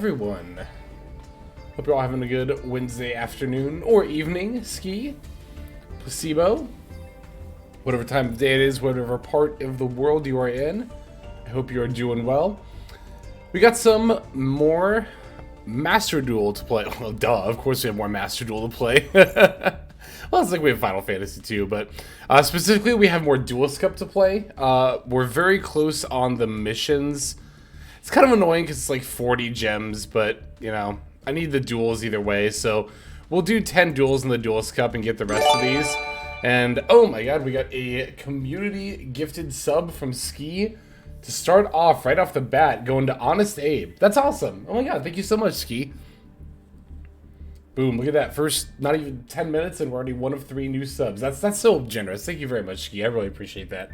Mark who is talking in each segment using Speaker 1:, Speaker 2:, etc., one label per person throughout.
Speaker 1: everyone. Hope you're all having a good Wednesday afternoon or evening. Ski, Placebo, whatever time of day it is, whatever part of the world you are in. I hope you are doing well. We got some more Master Duel to play. Well, duh, of course we have more Master Duel to play. Well, it's like we have Final Fantasy too, but specifically we have more Duelist Cup to play. We're very close on the missions. It's kind of annoying because it's like 40 gems, but, you know, I need the duels either way, so we'll do 10 duels in the Duelist Cup and get the rest of these. And, oh my god, we got a community gifted sub from Ski to start off right off the bat, going to Honest Abe. That's awesome. Oh my god, thank you so much, Ski. Boom, look at that. First, not even 10 minutes and we're already one of 3 new subs. That's so generous. Thank you very much, Ski. I really appreciate that.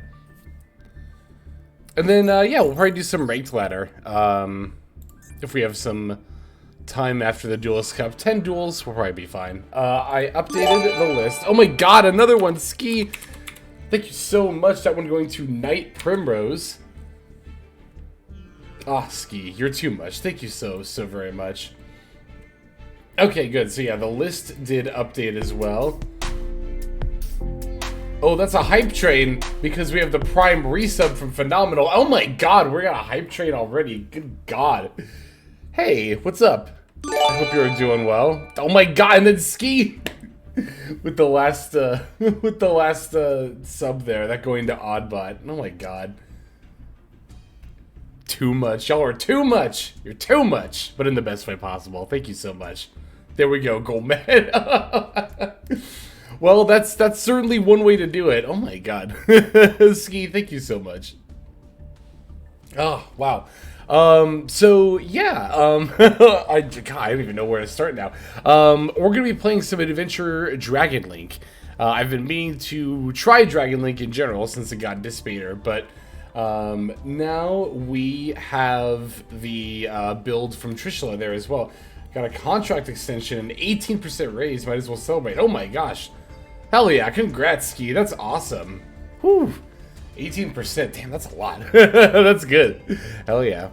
Speaker 1: And then, yeah, we'll probably do some ranked ladder. If we have some time after the Duelist Cup. 10 duels will probably be fine. I updated the list. Oh my god, another one, Ski. Thank you so much. That one going to Knight Primrose. Ah, Ski, you're too much. Thank you so very much. Okay, good. So yeah, the list did update as well. Oh, that's a hype train because we have the Prime resub from Phenomenal. Oh my god, we got a hype train already. Good god. Hey, what's up? I hope you're doing well. Oh my god, and then Ski with the last sub there, that going to Oddbot. Oh my god. Too much. Y'all are too much. You're too much, but in the best way possible. Thank you so much. There we go, Goldman. Well, that's certainly one way to do it. Oh my god. Ski, thank you so much. Oh, wow. So yeah, I don't even know where to start now. We're gonna be playing some Adventure Dragon Link. I've been meaning to try Dragon Link in general since it got Dissipator, but now we have the build from Trishula there as well. Got a contract extension, an 18% raise. Might as well celebrate. Oh my gosh. Hell yeah. Congrats, Ski. That's awesome. Whew. 18%. Damn, that's a lot. That's good. Hell yeah.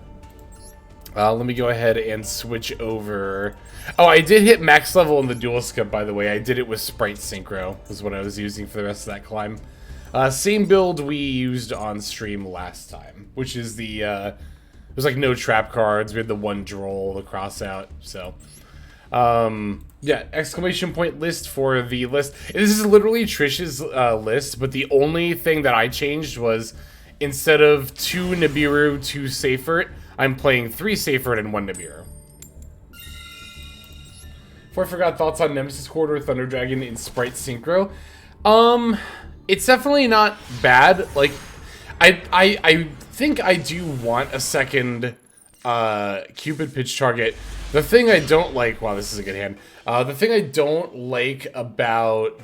Speaker 1: Let me go ahead and switch over. Oh, I did hit max level in the Duelist Cup, by the way. I did it with Sprite Synchro, was what I was using for the rest of that climb. Same build we used on stream last time, which is the, there's like no trap cards. We had the one droll, the cross out. So, yeah, exclamation point list for the list. This is literally Trish's list, but the only thing that I changed was instead of 2 Nibiru, 2 Seyfert, I'm playing 3 Seyfert and 1 Nibiru. Before I forgot, thoughts on Nemesis Quarter, Thunder Dragon in Sprite Synchro. It's definitely not bad. Like, I think I do want a second Cupid pitch target. The thing I don't like, wow, this is a good hand. The thing I don't like about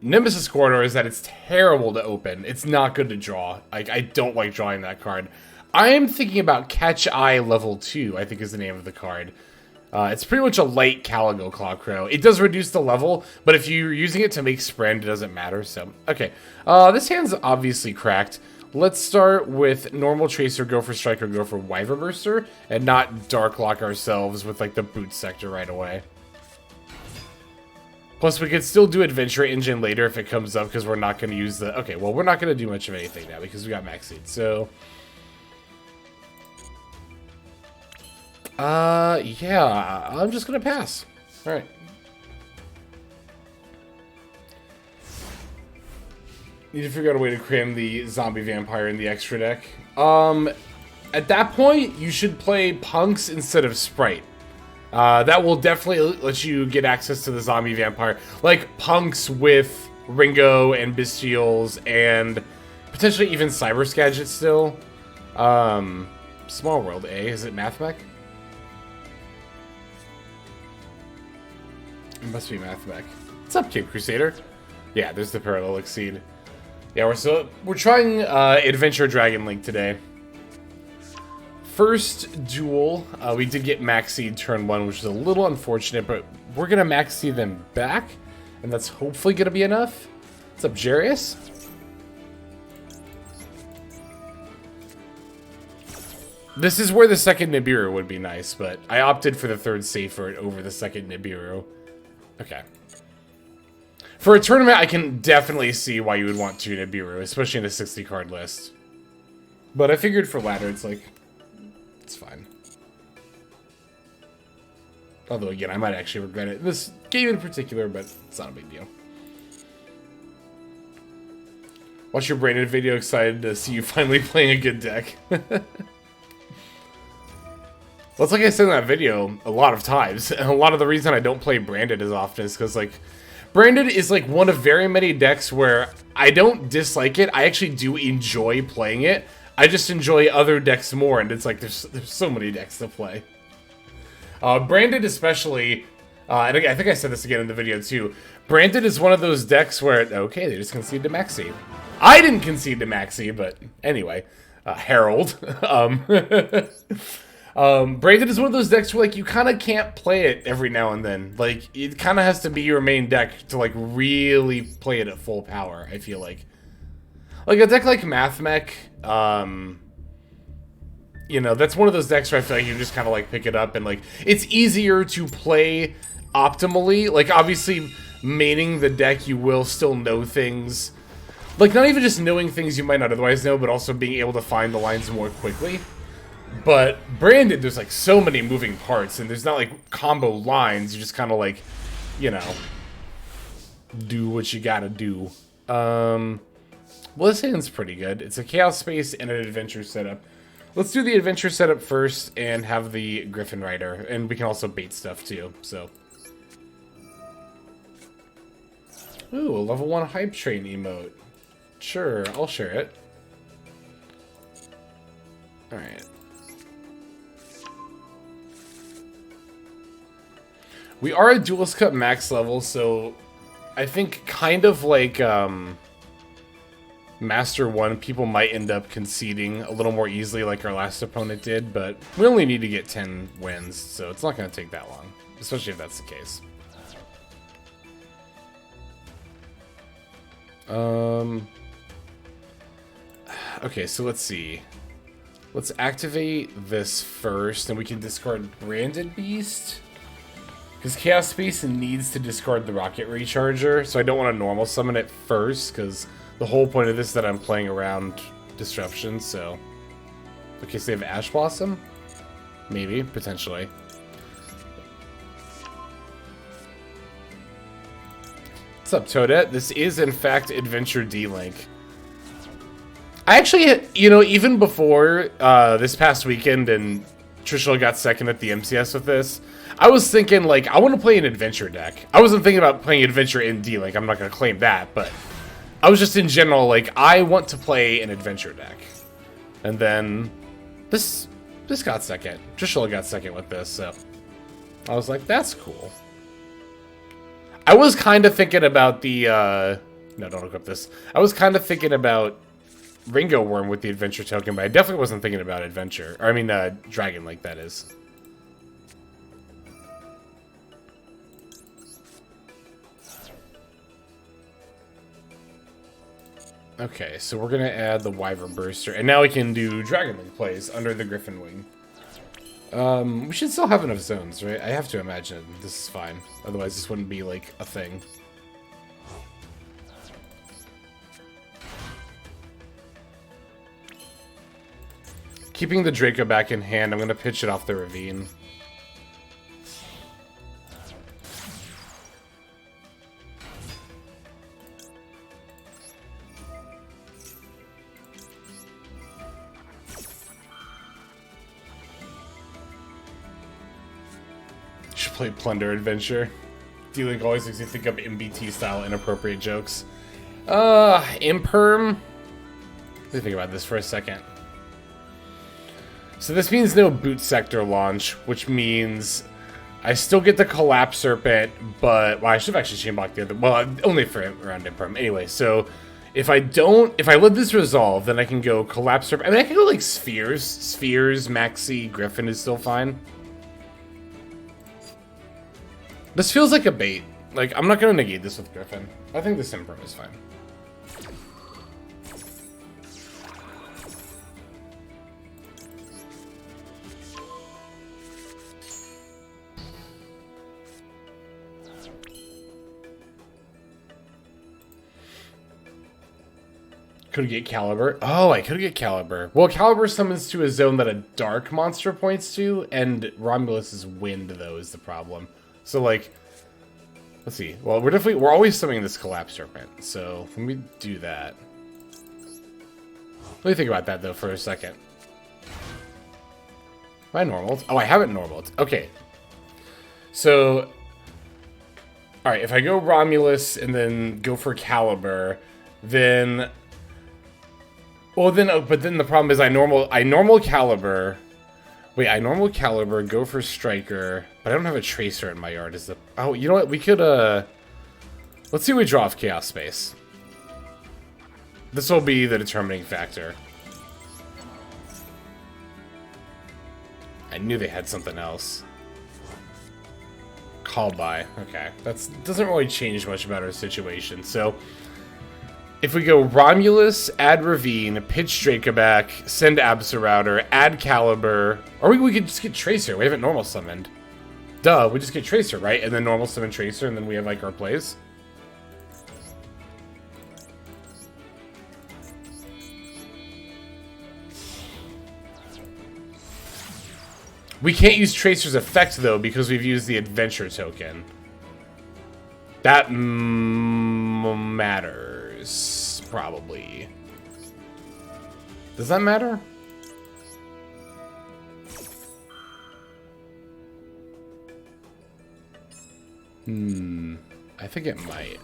Speaker 1: Nemesis Corridor is that it's terrible to open. It's not good to draw. Like, I don't like drawing that card. I am thinking about Catch Eye level 2, I think is the name of the card. It's pretty much a light Caligo Claw Crow. It does reduce the level, but if you're using it to make Sprend, it doesn't matter, so... Okay, this hand's obviously cracked. Let's start with normal Tracer, go for Striker, go for Wyver Burster, and not Dark Lock ourselves with, like, the Boot Sector right away. Plus, we could still do Adventure Engine later if it comes up, because we're not going to use the... Okay, well, we're not going to do much of anything now, because we got Max Seed, so... yeah, I'm just gonna pass. Alright. Need to figure out a way to cram the Zombie Vampire in the extra deck. At that point, you should play Punks instead of Sprite. That will definitely let you get access to the Zombie Vampire. Like, Punks with Ringo and Bestials and potentially even Cyber Skagit still. Small World, eh? Is it Mathmech? It must be Mathmech. What's up, Cape Crusader? Yeah, there's the Parallel Exceed. Yeah, we're trying Adventure Dragon Link today. First duel, we did get Max Seed turn 1, which is a little unfortunate, but we're gonna Max Seed them back, and that's hopefully gonna be enough. What's up, Jarius? This is where the second Nibiru would be nice, but I opted for the third safer over the second Nibiru. Okay. For a tournament, I can definitely see why you would want 2 Nibiru, especially in a 60-card list. But I figured for ladder, it's like, it's fine. Although, again, I might actually regret it in this game in particular, but it's not a big deal. Watch your Brandon video, excited to see you finally playing a good deck. Well, it's like I said in that video a lot of times, and a lot of the reason I don't play Branded as often is because, like, Branded is, like, one of very many decks where I don't dislike it. I actually do enjoy playing it. I just enjoy other decks more, and it's like there's so many decks to play. Branded especially, and I think I said this again in the video too, Branded is one of those decks where, okay, they just conceded to Maxi. I didn't concede to Maxi, but anyway, Harold. Branded is one of those decks where, like, you kind of can't play it every now and then. Like, it kind of has to be your main deck to, like, really play it at full power, I feel like. Like, a deck like Mathmech, you know, that's one of those decks where I feel like you just kind of, like, pick it up and, like, it's easier to play optimally. Like, obviously, maining the deck, you will still know things. Like, not even just knowing things you might not otherwise know, but also being able to find the lines more quickly. But Branded, there's, like, so many moving parts, and there's not, like, combo lines. You just kind of, like, you know, do what you gotta do. Well, this hand's pretty good. It's a Chaos Space and an Adventure setup. Let's do the Adventure setup first and have the Griffin Rider. And we can also bait stuff, too, so. Ooh, a level 1 Hype Train emote. Sure, I'll share it. Alright. We are at Duelist Cup max level, so I think kind of like Master 1, people might end up conceding a little more easily like our last opponent did, but we only need to get 10 wins, so it's not going to take that long, especially if that's the case. Okay, so let's see. Let's activate this first, and we can discard Branded Beast. Because Chaos Space needs to discard the Rocket Recharger, so I don't want to normal summon it first, because the whole point of this is that I'm playing around Disruption, so... Okay, so they have Ash Blossom? Maybe, potentially. What's up, Toadette? This is, in fact, Adventure D-Link. I actually, you know, even before this past weekend and Trishul got second at the MCS with this, I was thinking, like, I want to play an adventure deck. I wasn't thinking about playing adventure in D-Link. I'm not going to claim that, but I was just in general, like, I want to play an adventure deck. And then this got second. Trishul got second with this, so I was like, that's cool. I was kind of thinking about the, no, don't equip this. I was kind of thinking about Ringo Worm with the adventure token, but I definitely wasn't thinking about adventure. Or, I mean, Dragon Link, that is. Okay, so we're going to add the Wyvern Burster, and now we can do Dragon Link plays under the Griffin Wing. We should still have enough zones, right? I have to imagine this is fine. Otherwise, this wouldn't be, like, a thing. Keeping the Draco back in hand, I'm going to pitch it off the Ravine. Should play Plunder Adventure. D-Link always makes you think of MBT-style inappropriate jokes. Imperm? Let me think about this for a second. So this means no Boot Sector launch, which means I still get the Collapse Serpent, but... Well, I should have actually chainblocked the other... Well, only for around Imperm. Anyway, so if I let this resolve, then I can go Collapse Serpent. I mean, I can go, like, Spheres. Spheres, Maxi, Griffin is still fine. This feels like a bait. Like, I'm not going to negate this with Griffin. I think this Imperm is fine. Could get Caliber. Oh, I could get Caliber. Well, Caliber summons to a zone that a dark monster points to, and Romulus's wind, though, is the problem. So, like, let's see. Well, we're always summoning this Collapse Serpent, so let me do that. Let me think about that, though, for a second. Am I normaled? Oh, I haven't normaled. Okay. So, alright, if I go Romulus and then go for Caliber, then... Well, then, but then the problem is I normal Caliber. Wait, I normal Caliber, go for Striker, but I don't have a Tracer in my yard. Is the... Oh, you know what? We could, let's see what we draw off Chaos Space. This will be the determining factor. I knew they had something else. Call by. Okay. That doesn't really change much about our situation. So, if we go Romulus, add Ravine, pitch Dracoback, send Absolouter, add Caliber, or we could just get Tracer. We haven't normal summoned. Duh, we just get Tracer, right? And then normal summon Tracer, and then we have, like, our plays. We can't use Tracer's effect, though, because we've used the Adventure token. That matters, probably. Does that matter? I think it might.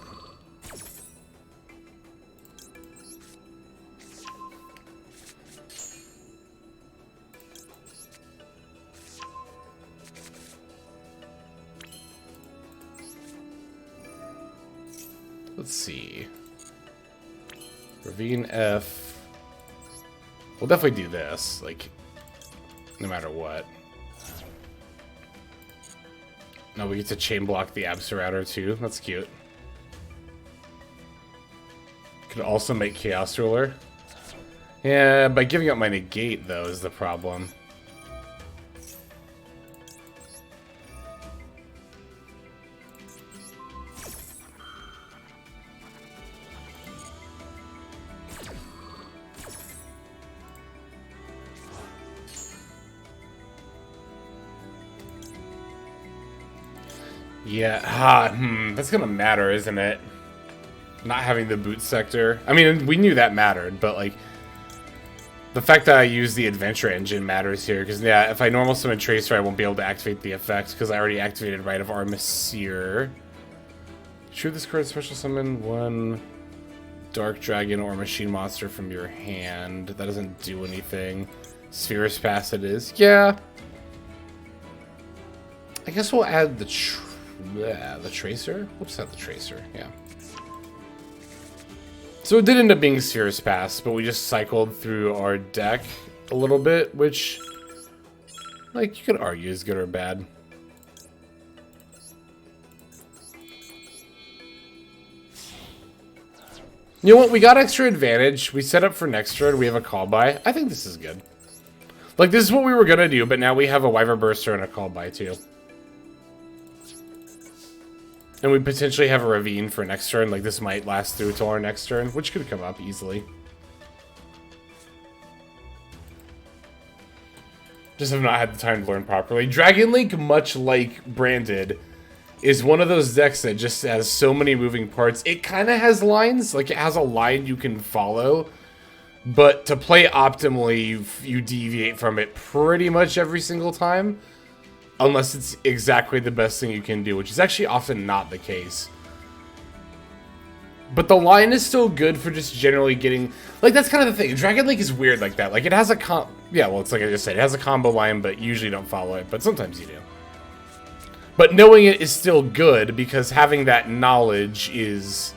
Speaker 1: Let's see. Ravine F. We'll definitely do this, like, no matter what. No, we get to chain block the Absolouter too. That's cute. Could also make Chaos Ruler. Yeah, by giving up my negate, though, is the problem. Yeah, that's gonna matter, isn't it? Not having the boot sector. I mean, we knew that mattered, but, like, the fact that I use the adventure engine matters here, because, yeah, if I normal summon Tracer, I won't be able to activate the effect, because I already activated Rite of Armistier. Should this card special summon one Dark Dragon or Machine Monster from your hand? That doesn't do anything. Sphere's Pass it is. Yeah. I guess we'll add the Tracer? We'll just add the Tracer, yeah. So it did end up being Sphere's Pass, but we just cycled through our deck a little bit, which, like, you could argue is good or bad. You know what? We got extra advantage. We set up for next turn. We have a call by. I think this is good. Like, this is what we were going to do, but now we have a Wyvern Burster and a call by, too. And we potentially have a Ravine for next turn. Like, this might last through till our next turn, which could come up easily. Just have not had the time to learn properly. Dragon Link, much like Branded, is one of those decks that just has so many moving parts. It kind of has lines. Like, it has a line you can follow. But to play optimally, you deviate from it pretty much every single time. Unless it's exactly the best thing you can do, which is actually often not the case. But the line is still good for just generally getting... Like, that's kind of the thing. Dragon Link is weird like that. Like, it has a yeah, well, it's like I just said. It has a combo line, but usually don't follow it. But sometimes you do. But knowing it is still good, because having that knowledge is,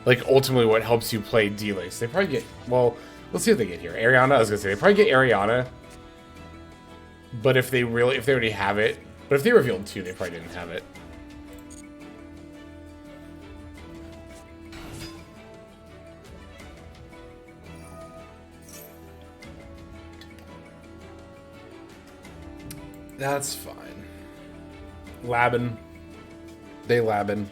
Speaker 1: like, ultimately what helps you play D-Lace. They probably get... Well, let's see what they get here. Ariana, I was going to say. They probably get Ariana. But if they already have it... But if they revealed 2, they probably didn't have it. That's fine. Labbin. They Labbin.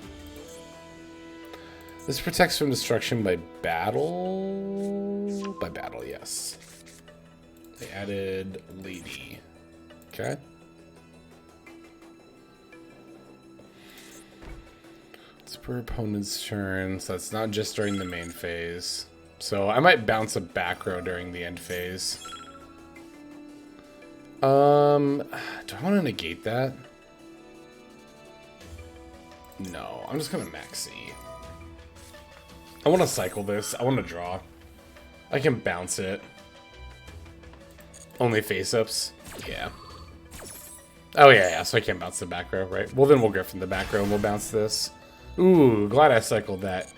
Speaker 1: This protects from destruction by battle? by battle, yes. They added lady. Okay. It's per opponent's turn, so it's not just during the main phase. So I might bounce a back row during the end phase. Do I want to negate that? No, I'm just gonna max C. I want to cycle this. I want to draw. I can bounce it. Only face-ups? Yeah. Oh, yeah, so I can't bounce the back row, right? Well, then we'll go from the back row and we'll bounce this. Ooh, glad I cycled that.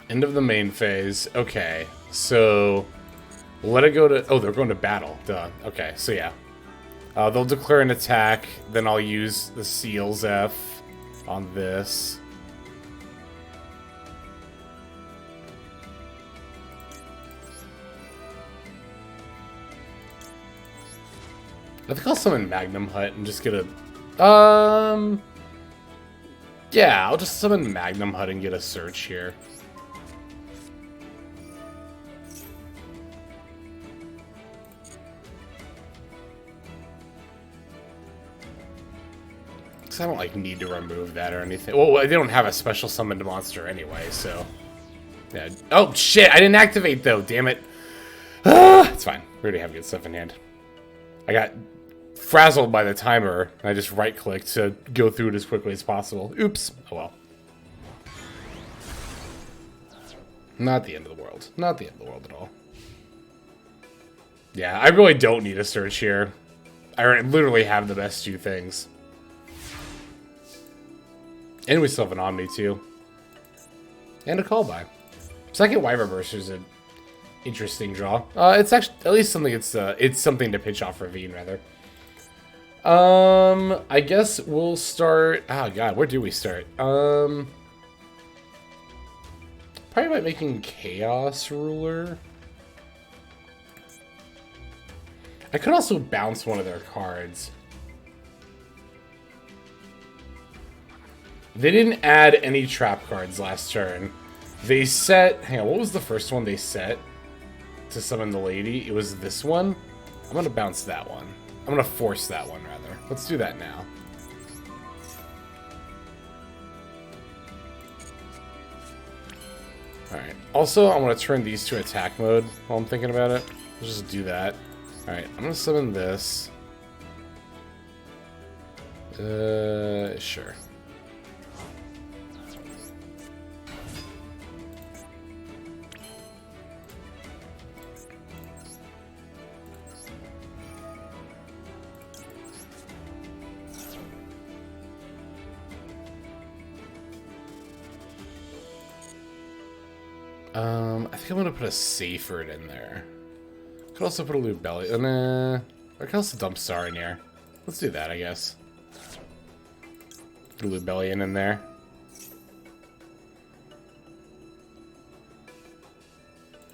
Speaker 1: End of the main phase. Okay, so let it go to... Oh, they're going to battle. Duh. Okay, so yeah. They'll declare an attack. Then I'll use the Seals F on this. I think I'll summon Magnum Hut and just get a... Yeah, I'll just summon Magnum Hut and get a search here. I don't like need to remove that or anything. Well, they don't have a special summoned monster anyway, so yeah. Oh shit! I didn't activate though. Damn it! It's fine. We already have good stuff in hand. I got frazzled by the timer. And I just right-clicked to go through it as quickly as possible. Oops. Oh well. Not the end of the world. Not the end of the world at all. Yeah, I really don't need a search here. I literally have the best two things. And we still have an Omni, too. And a Callby. Second Wyvern Burster is an interesting draw. It's actually, at least something, it's something to pitch off Ravine, rather. I guess we'll start... Oh, God, where do we start? Probably by making Chaos Ruler. I could also bounce one of their cards. They didn't add any trap cards last turn. They set... Hang on, what was the first one they set to summon the lady? It was this one. I'm going to bounce that one. I'm going to force that one, rather. Let's do that now. Alright. Also, I want to turn these to attack mode while I'm thinking about it. Let's just do that. Alright, I'm going to summon this. Sure. I think I'm gonna put a Seyfried in there. Could also put a Lubelli. I could also dump Star in here. Let's do that, I guess. Put a Lubellion in there.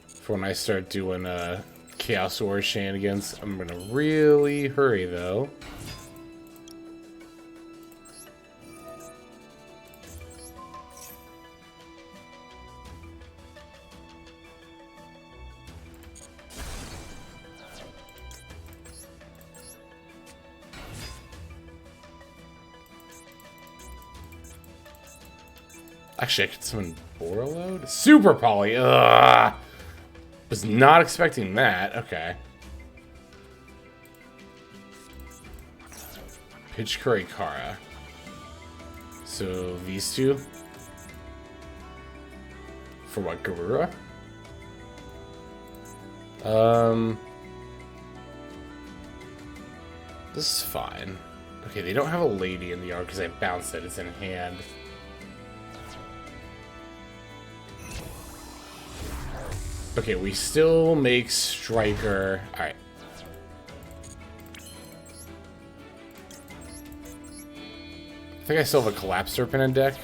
Speaker 1: For when I start doing Chaos War shenanigans. I'm gonna really hurry though. Actually, I could summon Borreload? Super Poly! Ugh! Was not expecting that. Okay. Pitch Curry Kara. So, these two. For what, Garura? This is fine. Okay, they don't have a lady in the yard because I bounced it. It's in hand. Okay, we still make Striker. Alright. I think I still have a Collapse Serpent in deck.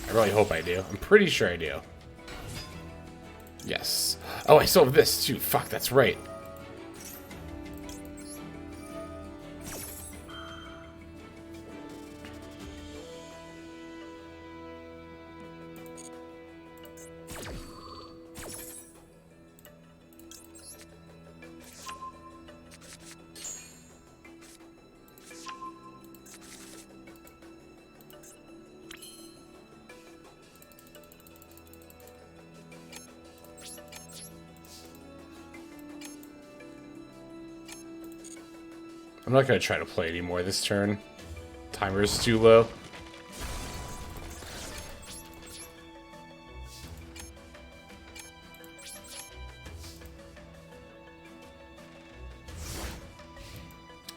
Speaker 1: I really hope I do. I'm pretty sure I do. Yes. Oh, I still have this too. Fuck, that's right. I'm not going to try to play anymore this turn. Timer is too low.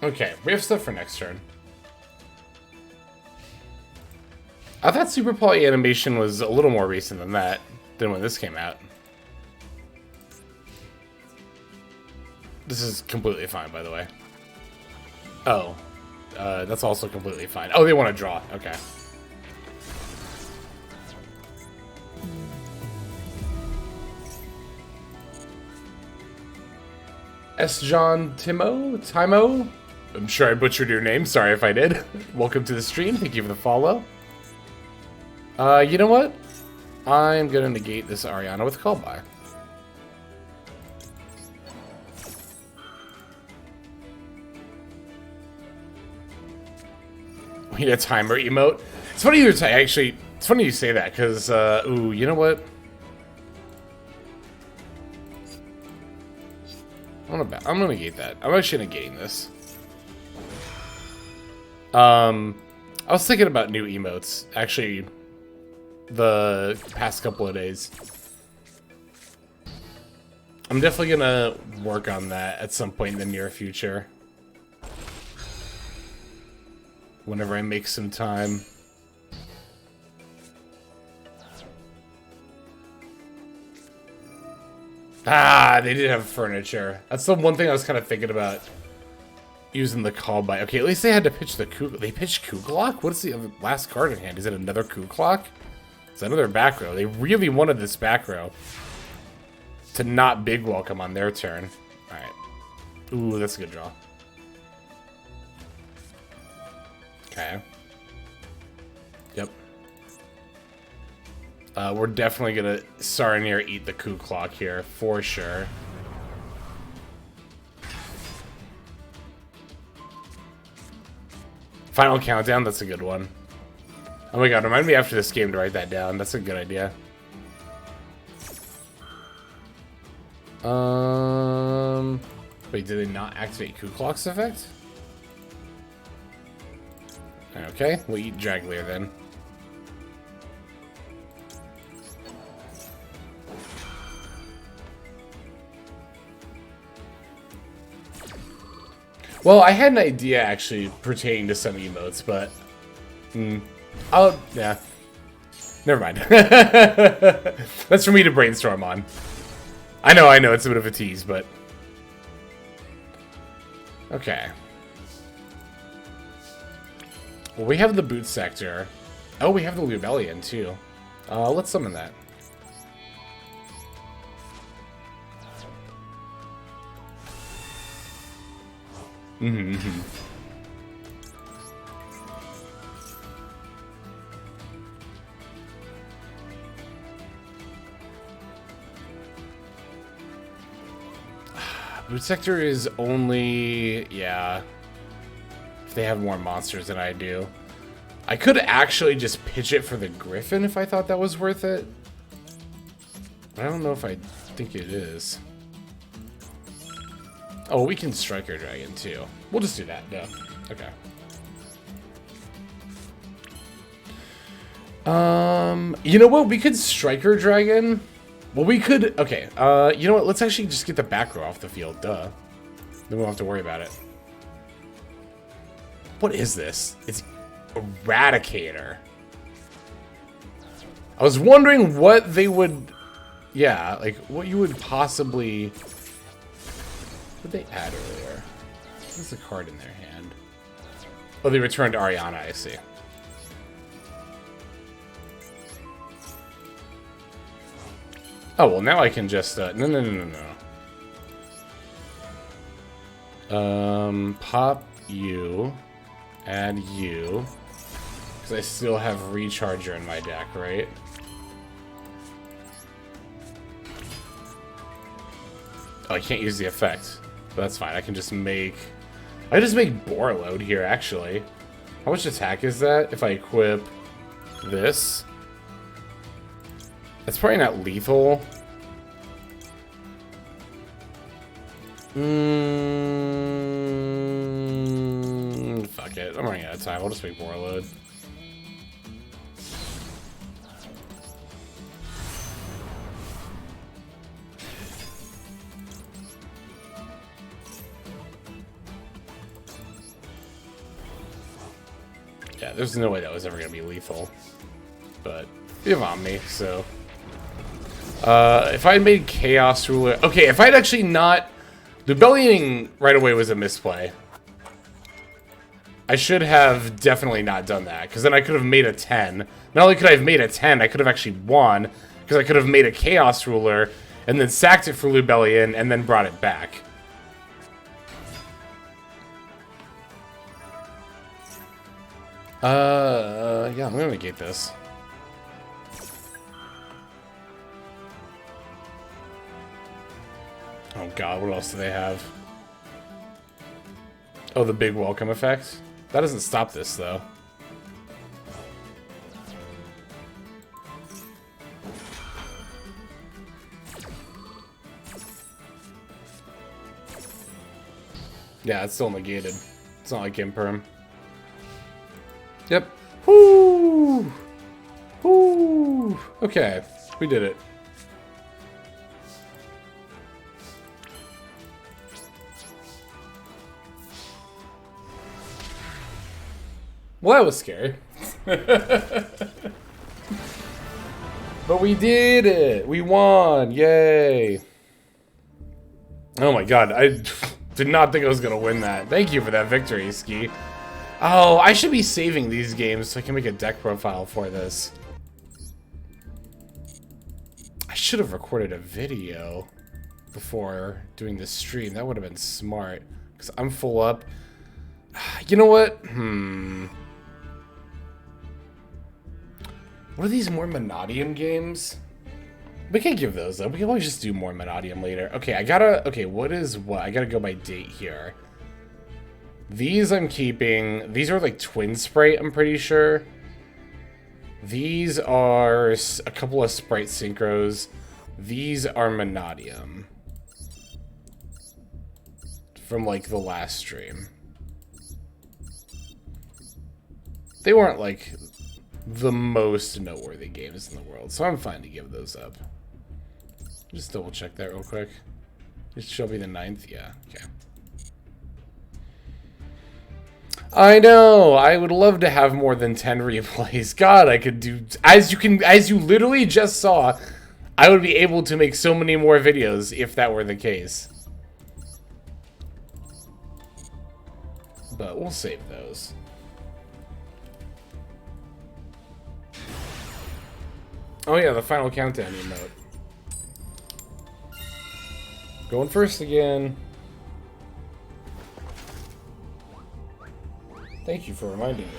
Speaker 1: Okay, we have stuff for next turn. I thought Super Poly Animation was a little more recent than that, than when this came out. This is completely fine, by the way. Oh. That's also completely fine. Oh, they want to draw. Okay. S. John Timo? I'm sure I butchered your name. Sorry if I did. Welcome to the stream. Thank you for the follow. You know what? I'm gonna negate this Ariana with Call By. We need a timer emote. It's funny you say, actually, it's funny you say that, because, ooh, you know what? I'm gonna negate that. I'm actually negating this. I was thinking about new emotes, actually, the past couple of days. I'm definitely gonna work on that at some point in the near future. Whenever I make some time. Ah, they did have furniture. That's the one thing I was kind of thinking about using the call by. Okay, at least they had to pitch the Kuglock. They pitched Kuglock? What is the last card in hand? Is it another Kuglock? It's another back row. They really wanted this back row to not big welcome on their turn. Alright. Ooh, that's a good draw. Okay. Yep. We're definitely gonna Saranir eat the Kuglock here, for sure. Final countdown, that's a good one. Oh my god, remind me after this game to write that down. That's a good idea. Wait, did they not activate Kuglock's effect? Okay, we'll eat Dragleer then. Well, I had an idea actually pertaining to some emotes, but oh yeah, never mind. That's for me to brainstorm on. I know, it's a bit of a tease, but okay. Well, we have the Boot Sector. Oh, we have the Lubellion too. Let's summon that. Mm-hmm. Boot Sector is only, yeah, if they have more monsters than I do. I could actually just pitch it for the Griffin if I thought that was worth it. But I don't know if I think it is. Oh, we can Striker Dragon too. We'll just do that, yeah. Okay. You know what? We could Striker Dragon. Well, we could... Okay, you know what? Let's actually just get the back row off the field, duh. Then we won't have to worry about it. What is this? It's Eradicator. I was wondering what they would... Yeah, like, what you would possibly... What did they add earlier? What's the card in their hand? Oh, they returned Ariana, I see. Oh, well, now I can just, no. Pop you, add you, because I still have Recharger in my deck, right? Oh, I can't use the effect, but that's fine. I can just make, Borreload here, actually. How much attack is that if I equip this? That's probably not lethal. I'm running out of time. I'll just make more load. Yeah, there's no way that was ever going to be lethal. But you have on me, so... if I had made Chaos Ruler... Okay, if I'd actually not... Rebellioning right away was a misplay. I should have definitely not done that, because then I could have made a 10. Not only could I have made a 10, I could have actually won, because I could have made a Chaos Ruler, and then sacked it for Rebellion, and then brought it back. Yeah, I'm gonna negate this. Oh god, what else do they have? Oh, the big welcome effect? That doesn't stop this, though. Yeah, it's still negated. It's not like Imperm. Yep. Woo! Woo! Okay, we did it. Well, that was scary. But we did it! We won! Yay! Oh my god, I did not think I was gonna win that. Thank you for that victory, Ski. Oh, I should be saving these games so I can make a deck profile for this. I should have recorded a video before doing the stream. That would have been smart. Because I'm full up. You know what? What are these more Monadium games? We can give those up. We can always just do more Monadium later. Okay, okay, what is what? I gotta go by date here. These I'm keeping. These are like Twin Sprite, I'm pretty sure. These are a couple of Sprite Synchros. These are Monadium. From like the last stream. They weren't like the most noteworthy games in the world, so I'm fine to give those up. Just double check that real quick. It should be the 9th, yeah, okay. I know, I would love to have more than 10 replays. God, I could do, as you literally just saw, I would be able to make so many more videos if that were the case. But we'll save those. Oh yeah, the final countdown emote. Going first again. Thank you for reminding me.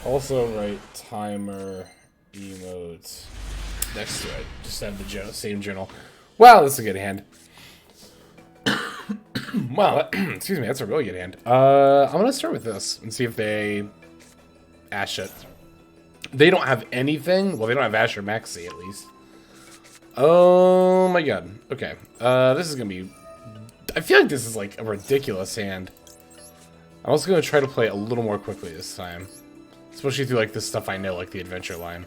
Speaker 1: Also write timer emote next to it. Just have the same journal. Wow, that's a good hand. Wow, excuse me, that's a really good hand. I'm gonna start with this and see if they ash it. They don't have anything. Well, they don't have Ash or Maxi, at least. Oh my god. Okay. This is gonna be... I feel like this is like a ridiculous hand. I'm also gonna try to play it a little more quickly this time. Especially through like the stuff I know, like the adventure line.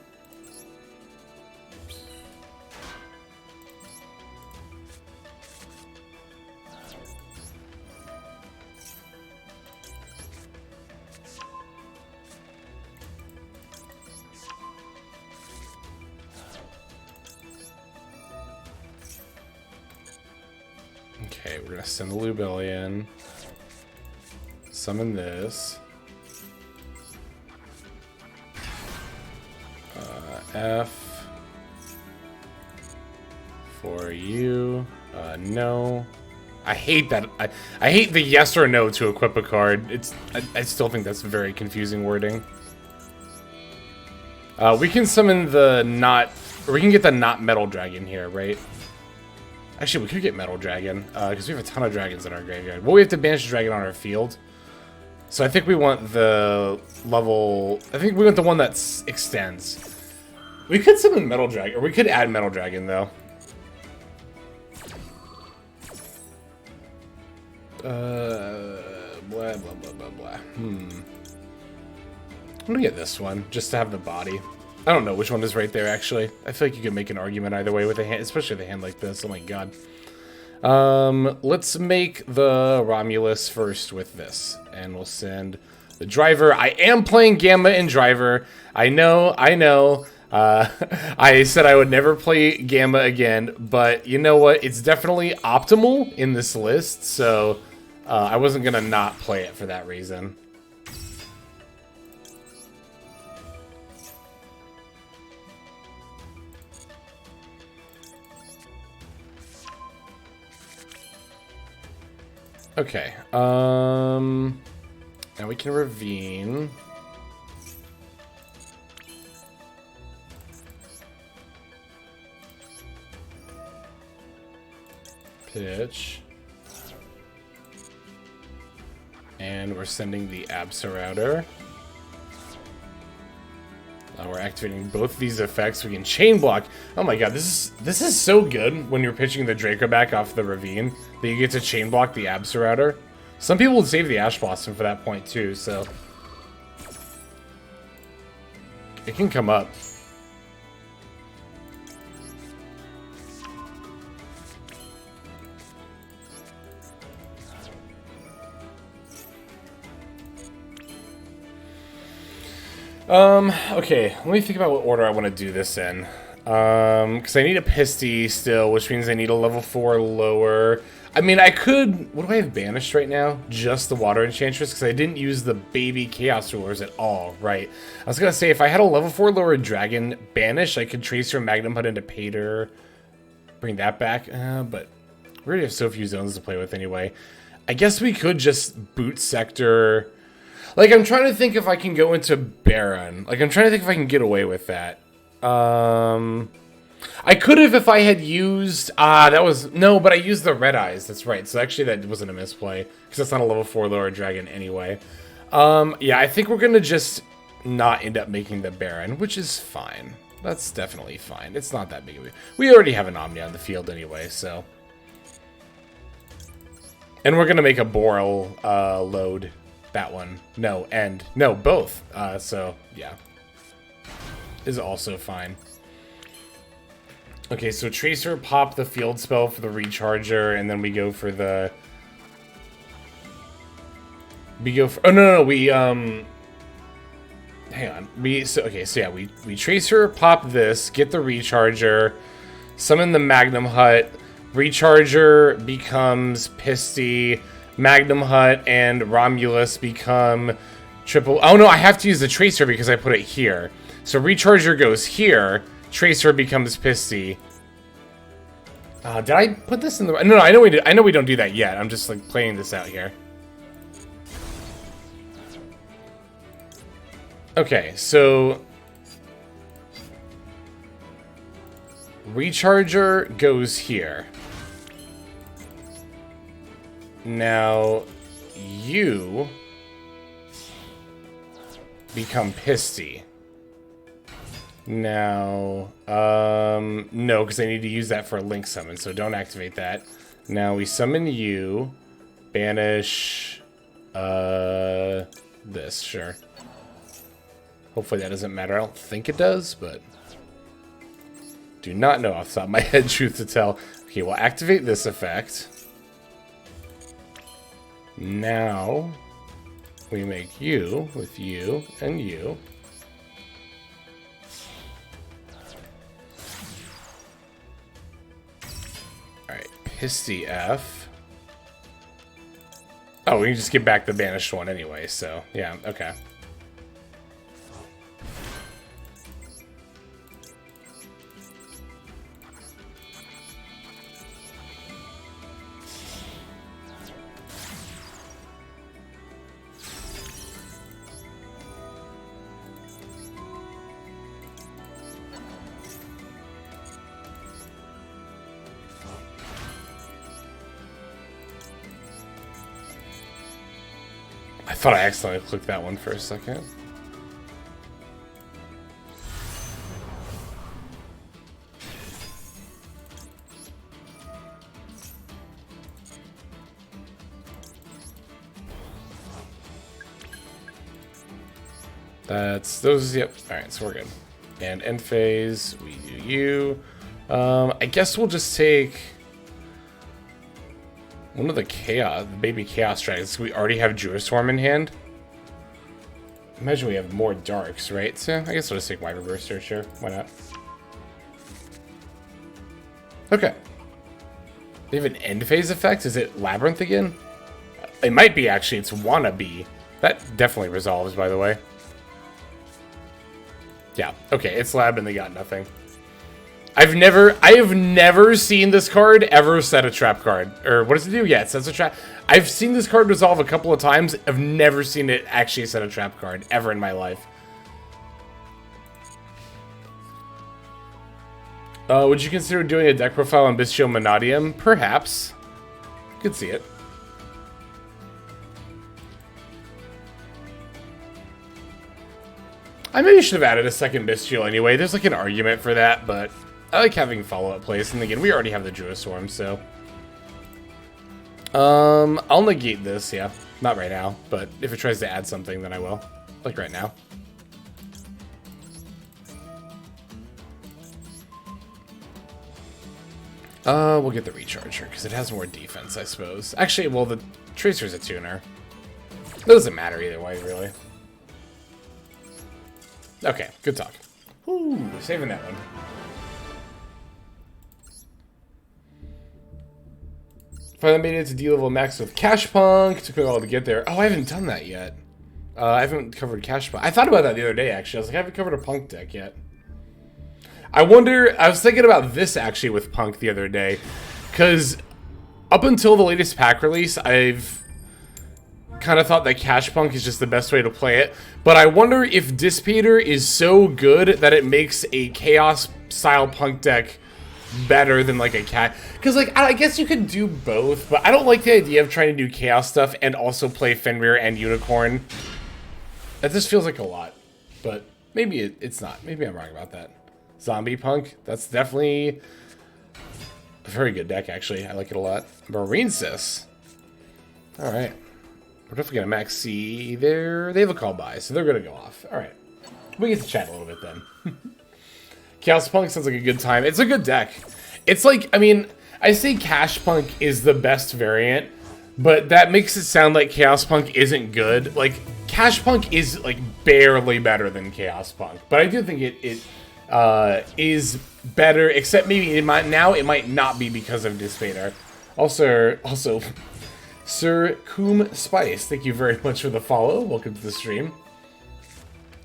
Speaker 1: Okay, we're gonna send the Lubellion. Summon this. F for you. No. I hate that. I hate the yes or no to equip a card. I still think that's very confusing wording. We can summon the not, or we can get the not Metal Dragon here, right? Actually, we could get Metal Dragon, because we have a ton of dragons in our graveyard. Well, we have to banish the dragon on our field. So I think we want the level... I think we want the one that extends. We could summon Metal Dragon, or we could add Metal Dragon, though. Blah, blah, blah, blah, blah. I'm gonna get this one, just to have the body. I don't know which one is right there, actually. I feel like you could make an argument either way with a hand, especially with a hand like this. Oh my god. Let's make the Romulus first with this. And we'll send the driver. I am playing Gamma and driver. I know. I said I would never play Gamma again, but you know what? It's definitely optimal in this list, so I wasn't gonna not play it for that reason. Okay, now we can ravine. Pitch. And we're sending the Absa. We're activating both these effects. We can chain block. Oh my god, this is so good when you're pitching the Draco back off the ravine that you get to chain block the Absa. Some people would save the Ash Blossom for that point too, so it can come up. Okay, let me think about what order I want to do this in. Because I need a Pisty still, which means I need a level 4 lower. I mean, I could... What do I have banished right now? Just the Water Enchantress, because I didn't use the baby Chaos Rulers at all, right? I was going to say, if I had a level 4 lower Dragon banish, I could Tracer Magnum Hut into Pater, bring that back, but we already have so few zones to play with anyway. I guess we could just boot Sector... Like, I'm trying to think if I can go into Baron. Like, I'm trying to think if I can get away with that. I could have if I had used... that was... No, but I used the Red Eyes. That's right. So, actually, that wasn't a misplay. Because that's not a level 4 lower dragon anyway. Yeah, I think we're going to just not end up making the Baron, which is fine. That's definitely fine. It's not that big of a... We already have an Omni on the field anyway, so... And we're going to make a Boral load... That one. No, and no, both. So, yeah. Is also fine. Okay, so Tracer pop the field spell for the Recharger, and then we go for the... Oh, no, we, hang on. We Tracer pop this, get the Recharger, summon the Magnum Hut, Recharger becomes Pisty, Magnum Hut and Romulus become triple... Oh no, I have to use the Tracer because I put it here. So Recharger goes here, Tracer becomes Pisty. Did I put this in the... No, I know we did. I know we don't do that yet. I'm just like playing this out here. Okay, so... Recharger goes here. Now, you become Pisty. Now, no, because I need to use that for a Link summon, so don't activate that. Now we summon you, banish, this, sure. Hopefully that doesn't matter. I don't think it does, but do not know off the top of my head, truth to tell. Okay, we'll activate this effect. Now, we make you with you and you. Alright, Pisty F. Oh, we can just get back the banished one anyway, so, yeah, okay. I thought I accidentally clicked that one for a second. That's those. Yep. All right, so we're good. And end phase, we do you. I guess we'll just take one of the chaos, the baby chaos dragons. We already have Geostorm in hand. Imagine we have more darks, right? So I guess we'll just take Wyvern Burster, sure. Why not? Okay. They have an end phase effect? Is it Labyrinth again? It might be, actually. It's Wannabe. That definitely resolves, by the way. Yeah, okay, it's Lab and they got nothing. I have never seen this card ever set a trap card. Or what does it do? Yeah, it sets a trap. I've seen this card resolve a couple of times. I've never seen it actually set a trap card ever in my life. Would you consider doing a deck profile on Bestial Monadium? Perhaps. Could see it. I maybe should have added a second Bestial anyway. There's like an argument for that, but I like having follow-up plays. And again, we already have the Geostorm, so... I'll negate this, yeah. Not right now, but if it tries to add something, then I will. Like right now. We'll get the Recharger, because it has more defense, I suppose. Actually, well, the Tracer's a tuner. It doesn't matter either way, really. Okay, good talk. Ooh, saving that one. Finally made it to D-level max with Cash Punk. Took me a while to get there. Oh, I haven't done that yet. I haven't covered Cash Punk. I thought about that the other day, actually. I was like, I haven't covered a Punk deck yet. I wonder... I was thinking about this, actually, with Punk the other day. Because up until the latest pack release, I've kind of thought that Cash Punk is just the best way to play it. But I wonder if Dissipator is so good that it makes a Chaos-style Punk deck better than, like, a cat. Because, like, I guess you could do both, but I don't like the idea of trying to do Chaos stuff and also play Fenrir and Unicorn. That just feels like a lot. But maybe it's not. Maybe I'm wrong about that. Zombie Punk, that's definitely a very good deck, actually. I like it a lot. Marine Sis. Alright. We're definitely going to max C there. They have a call by, so they're going to go off. Alright. We get to chat a little bit then. Chaos Punk sounds like a good time. It's a good deck. It's like, I mean, I say Cash Punk is the best variant, but that makes it sound like Chaos Punk isn't good. Like, Cash Punk is, like, barely better than Chaos Punk. But I do think it is better, except maybe it might not be because of Dissipator. Also, Sir Coom Spice, thank you very much for the follow. Welcome to the stream.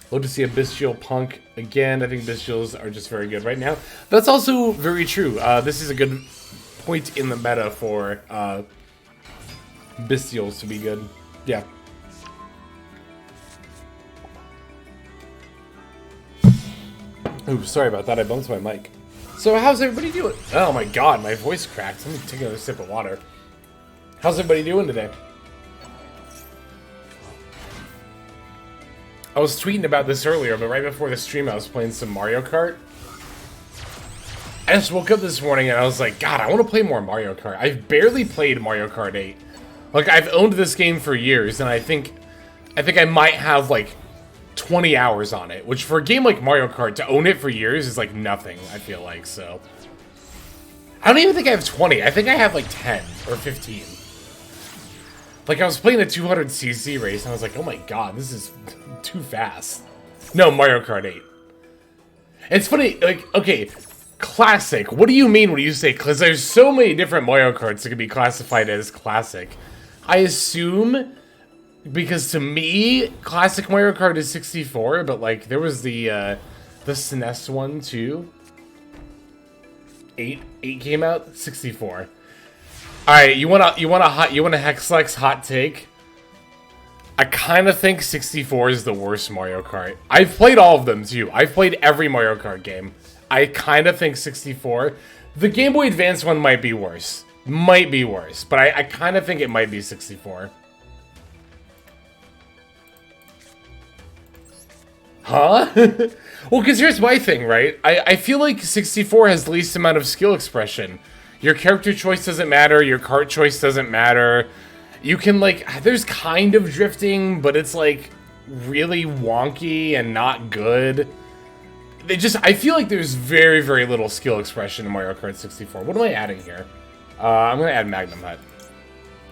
Speaker 1: Love to see a Bestial Punk again. I think Bestials are just very good right now. That's also very true. This is a good point in the meta for Bestials to be good. Yeah. Ooh, sorry about that. I bumped my mic. So how's everybody doing? Oh my god, my voice cracked. Let me take another sip of water. How's everybody doing today? I was tweeting about this earlier, but right before the stream I was playing some Mario Kart. I just woke up this morning and I was like, God, I want to play more Mario Kart. I've barely played Mario Kart 8. Like, I've owned this game for years, and I think I might have, like, 20 hours on it, which for a game like Mario Kart, to own it for years is like nothing, I feel like, so. I don't even think I have 20. I think I have like 10 or 15. Like, I was playing a 200cc race, and I was like, oh my god, this is too fast. No, Mario Kart 8. It's funny, like, okay, classic. What do you mean when you say, because there's so many different Mario Karts that can be classified as classic. I assume, because to me, classic Mario Kart is 64, but like, there was the SNES one too. 8 came out, 64. Alright, you want a Hexlex hot take? I kind of think 64 is the worst Mario Kart. I've played all of them too. I've played every Mario Kart game. I kind of think 64. The Game Boy Advance one might be worse. Might be worse, but I kind of think it might be 64. Huh? Well, because here's my thing, right? I feel like 64 has the least amount of skill expression. Your character choice doesn't matter. Your cart choice doesn't matter. You can, like, there's kind of drifting, but it's, like, really wonky and not good. I feel like there's very, very little skill expression in Mario Kart 64. What am I adding here? I'm gonna add Magnum Hut.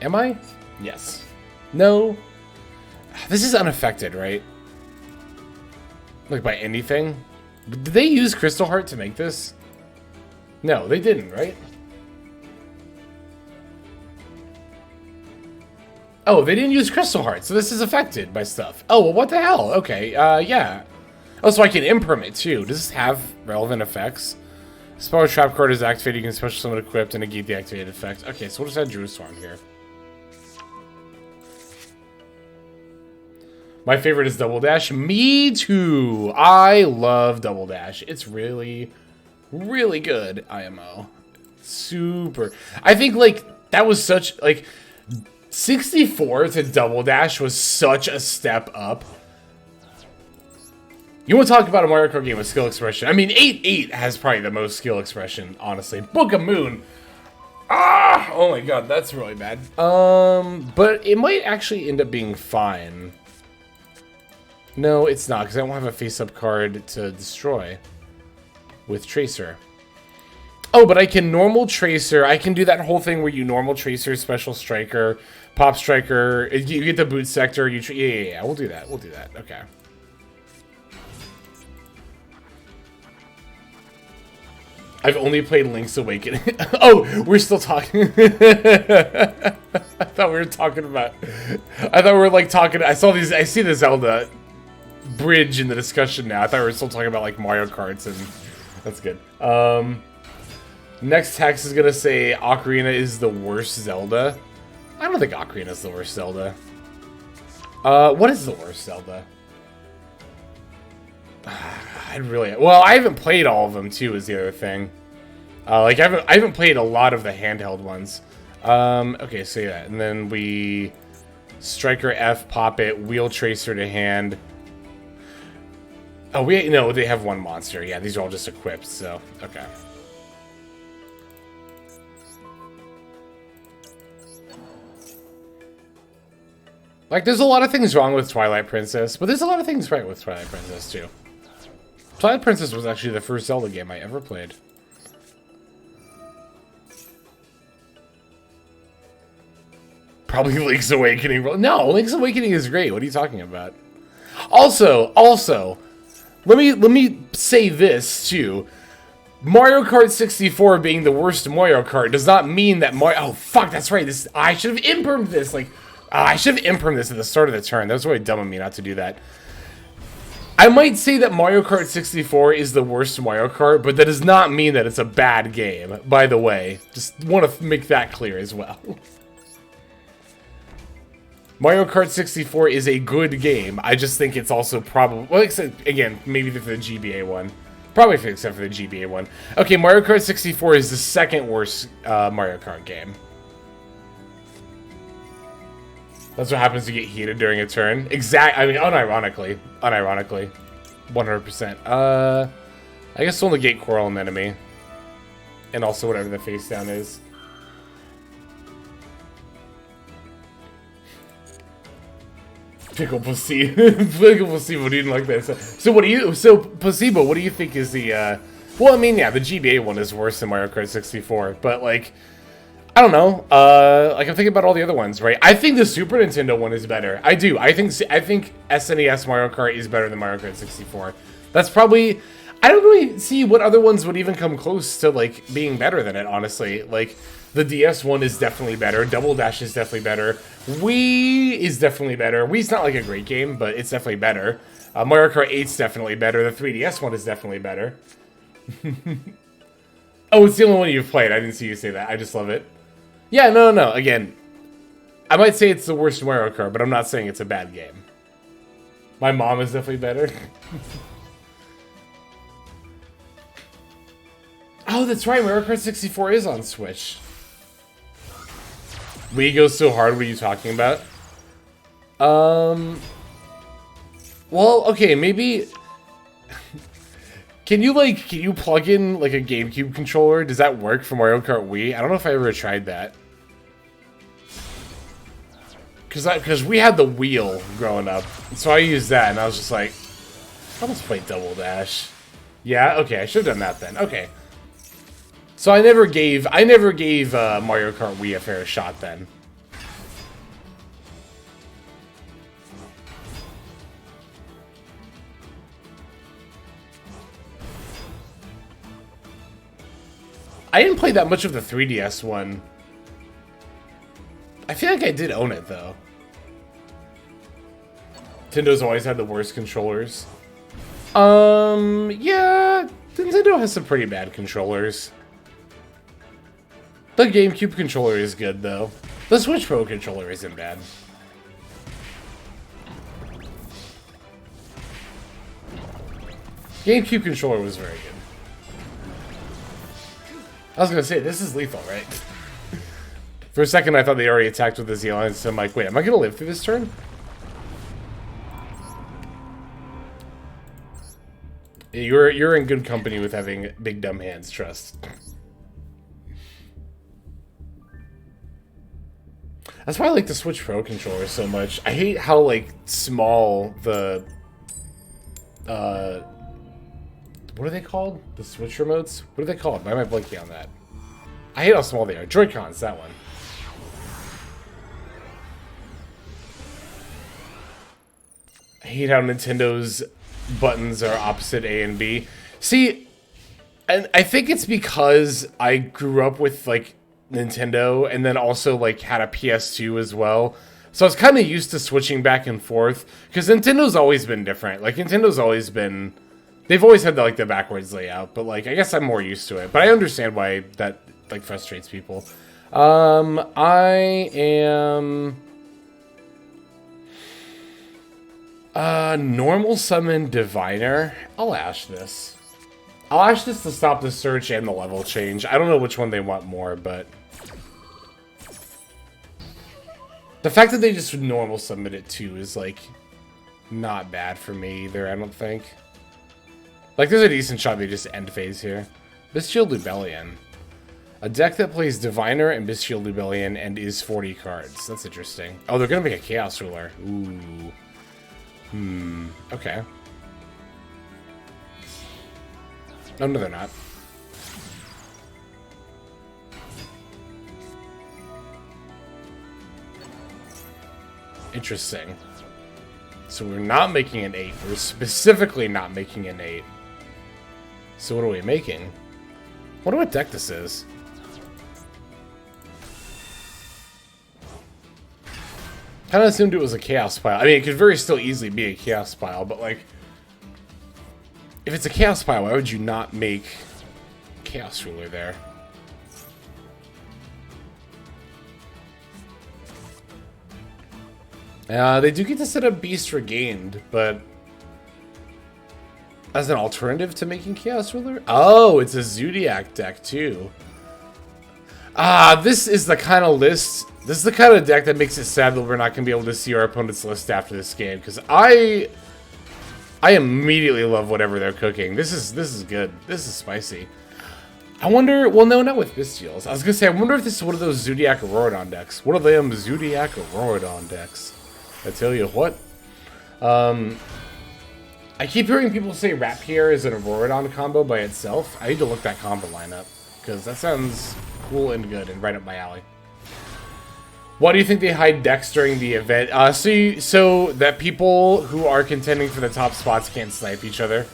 Speaker 1: Am I? Yes. No. This is unaffected, right? Like by anything? Did they use Crystal Heart to make this? No, they didn't, right? Oh, they didn't use Crystal Heart, so this is affected by stuff. Oh, well, what the hell? Okay, yeah. Oh, so I can imperm it, too. Does this have relevant effects? Spell Trap Card is activated. You can special summon equipped and negate the activated effect. Okay, so we'll just add Drew Swarm here. My favorite is Double Dash. Me too. I love Double Dash. It's really, really good, IMO. Super. I think, like, that was such, like, 64 to Double Dash was such a step up. You want to talk about a Mario Kart game with skill expression? I mean, 8-8 has probably the most skill expression, honestly. Book of Moon. Ah! Oh my god, that's really bad. But it might actually end up being fine. No, it's not, because I don't have a face-up card to destroy with Tracer. Oh, but I can normal Tracer. I can do that whole thing where you normal Tracer, Special Striker, Pop Striker. You get the boot sector. Yeah. We'll do that. We'll do that. Okay. I've only played Link's Awakening. Oh, we're still talking. I thought we were talking about. I thought we were like talking. I see the Zelda bridge in the discussion now. I thought we were still talking about like Mario Karts, and that's good. Next text is gonna say Ocarina is the worst Zelda. I don't think Ocarina is the worst Zelda. What is the worst Zelda? I haven't played all of them too. Is the other thing. Like I haven't played a lot of the handheld ones. Okay, so yeah, and then we Striker F, pop it, Wheel Tracer to hand. Oh, no, they have one monster. Yeah, these are all just equipped. So okay. Like, there's a lot of things wrong with Twilight Princess, but there's a lot of things right with Twilight Princess too. Twilight Princess was actually the first Zelda game I ever played. Probably Link's Awakening. No, Link's Awakening is great. What are you talking about? Also, let me say this too. Mario Kart 64 being the worst Mario Kart does not mean that Mario. Oh fuck, that's right. I should have impermed this. Like, I should have impermed this at the start of the turn. That was really dumb of me not to do that. I might say that Mario Kart 64 is the worst Mario Kart, but that does not mean that it's a bad game, by the way. Just want to make that clear as well. Mario Kart 64 is a good game. I just think it's also probably... Well, except, again, maybe for the GBA one. Probably except for the GBA one. Okay, Mario Kart 64 is the second worst Mario Kart game. That's what happens to get heated during a turn. I mean, unironically. 100%. I guess we'll negate Coral and Enemy. And also whatever the face down is. Pickle Placebo didn't like that. So Placebo, what do you think is the, well, I mean, yeah, the GBA one is worse than Mario Kart 64, but, like, I don't know. Like, I'm thinking about all the other ones, right? I think the Super Nintendo one is better. I do. I think SNES Mario Kart is better than Mario Kart 64. That's probably... I don't really see what other ones would even come close to, like, being better than it, honestly. Like, the DS one is definitely better. Double Dash is definitely better. Wii is definitely better. Wii's not, like, a great game, but it's definitely better. Mario Kart 8's definitely better. The 3DS one is definitely better. Oh, it's the only one you've played. I didn't see you say that. I just love it. Yeah, no. Again, I might say it's the worst Mario Kart, but I'm not saying it's a bad game. My mom is definitely better. Oh, that's right. Mario Kart 64 is on Switch. Wii goes so hard. What are you talking about? Well, okay, maybe... Can you plug in, like, a GameCube controller? Does that work for Mario Kart Wii? I don't know if I ever tried that. Because we had the wheel growing up, so I used that, and I was just like, I'll just play Double Dash. Yeah, okay, I should have done that then. Okay. So I never gave Mario Kart Wii a fair shot then. I didn't play that much of the 3DS one. I feel like I did own it, though. Nintendo's always had the worst controllers. Yeah, Nintendo has some pretty bad controllers. The GameCube controller is good, though. The Switch Pro controller isn't bad. GameCube controller was very good. I was gonna say, this is lethal, right? For a second, I thought they already attacked with the Zealand, so I'm like, wait, am I gonna live through this turn? You're in good company with having big dumb hands, trust. That's why I like the Switch Pro controller so much. I hate how, like, small the... what are they called? The Switch remotes? What are they called? Why am I blanking on that? I hate how small they are. Joy-Cons, that one. I hate how Nintendo's buttons are opposite A and B. See, and I think it's because I grew up with, like, Nintendo, and then also, like, had a PS2 as well. So I was kind of used to switching back and forth, because Nintendo's always been different. Like, Nintendo's always been... They've always had, like, the backwards layout, but, like, I guess I'm more used to it. But I understand why that, like, frustrates people. I am... normal summon Diviner. I'll ash this. I'll ash this to stop the search and the level change. I don't know which one they want more, but... The fact that they just normal summon it too is, like, not bad for me either, I don't think. Like, there's a decent shot they just end phase here. Bestial Lubellion. A deck that plays Diviner and Bestial Lubellion and is 40 cards. That's interesting. Oh, they're gonna make a Chaos Ruler. Ooh. Okay. Oh, no, they're not. Interesting. So we're not making an 8. We're specifically not making an 8. So what are we making? I wonder what deck this is. Kind of assumed it was a Chaos Pile. I mean, it could very still easily be a Chaos Pile, but, like... If it's a Chaos Pile, why would you not make Chaos Ruler there? They do get to set up Beast Regained, but... As an alternative to making Chaos Ruler? Oh, it's a Zodiac deck, too. This is the kind of list... This is the kind of deck that makes it sad that we're not going to be able to see our opponent's list after this game, because I immediately love whatever they're cooking. This is good. This is spicy. I wonder... Well, no, not with Bestials. I was going to say, I wonder if this is one of those Zodiac Auroradon decks. One of them Zodiac Auroradon decks. I tell you what. I keep hearing people say Rapier is an Auroradon combo by itself. I need to look that combo line up, because that sounds cool and good and right up my alley. Why do you think they hide decks during the event? So that people who are contending for the top spots can't snipe each other.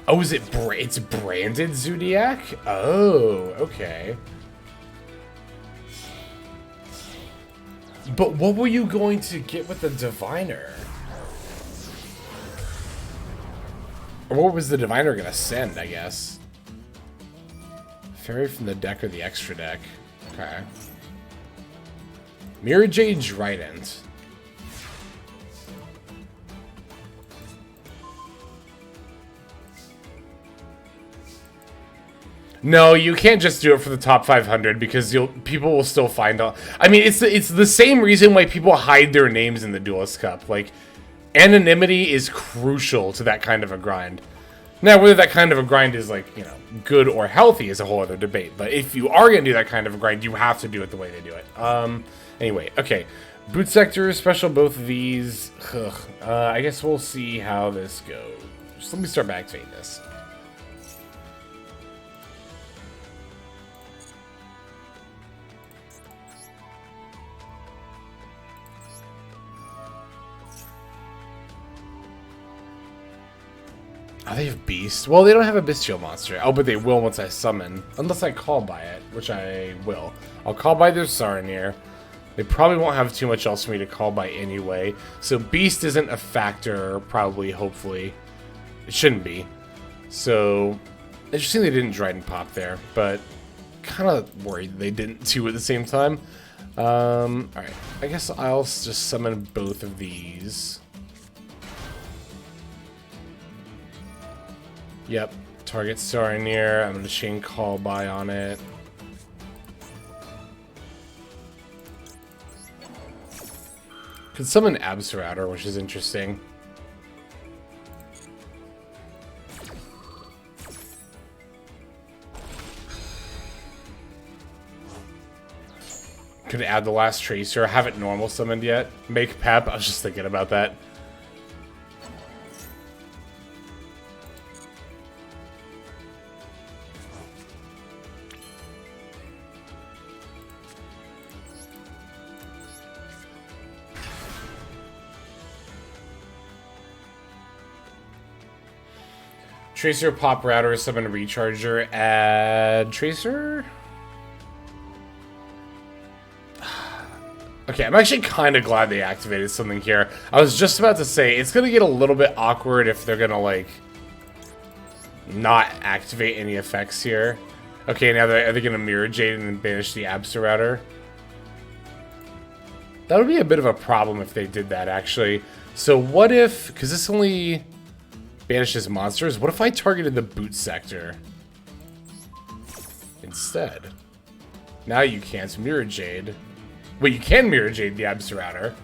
Speaker 1: Oh, is it it's branded Zodiac? Oh, okay. But what were you going to get with the Diviner? Or what was the Diviner gonna send, I guess? Fairy from the deck or the extra deck? Okay. Mirror Jade Trident. No, you can't just do it for the top 500 because people will still find out. I mean, it's the same reason why people hide their names in the Duelist Cup. Like, anonymity is crucial to that kind of a grind. Now, whether that kind of a grind is, like, you know, good or healthy is a whole other debate. But if you are going to do that kind of a grind, you have to do it the way they do it. Anyway, okay. Boot sector, special, both of these. I guess we'll see how this goes. Just let me start by activating this. Oh, they have Beast. Well, they don't have a Bestial monster. Oh, but they will once I summon. Unless I call by it, which I will. I'll call by their Saronir. They probably won't have too much else for me to call by anyway. So Beast isn't a factor, probably, hopefully. It shouldn't be. So, interesting they didn't Dryden Pop there, but kind of worried they didn't too at the same time. Alright, I guess I'll just summon both of these. Yep, target Saronir. I'm going to chain call by on it. Could summon Absorouter, which is interesting. Could add the last Tracer. I haven't normal summoned yet. Make Pep. I was just thinking about that. Tracer, Pop Router, summon Recharger, add Tracer? Okay, I'm actually kind of glad they activated something here. I was just about to say, it's going to get a little bit awkward if they're going to, like, not activate any effects here. Okay, now are they going to Mirror Jade and then banish the Absorouter? That would be a bit of a problem if they did that, actually. So what if, because this only banishes monsters, what if I targeted the boot sector instead? Now you can't Mirror Jade. Well, you can Mirror Jade the Absorouter,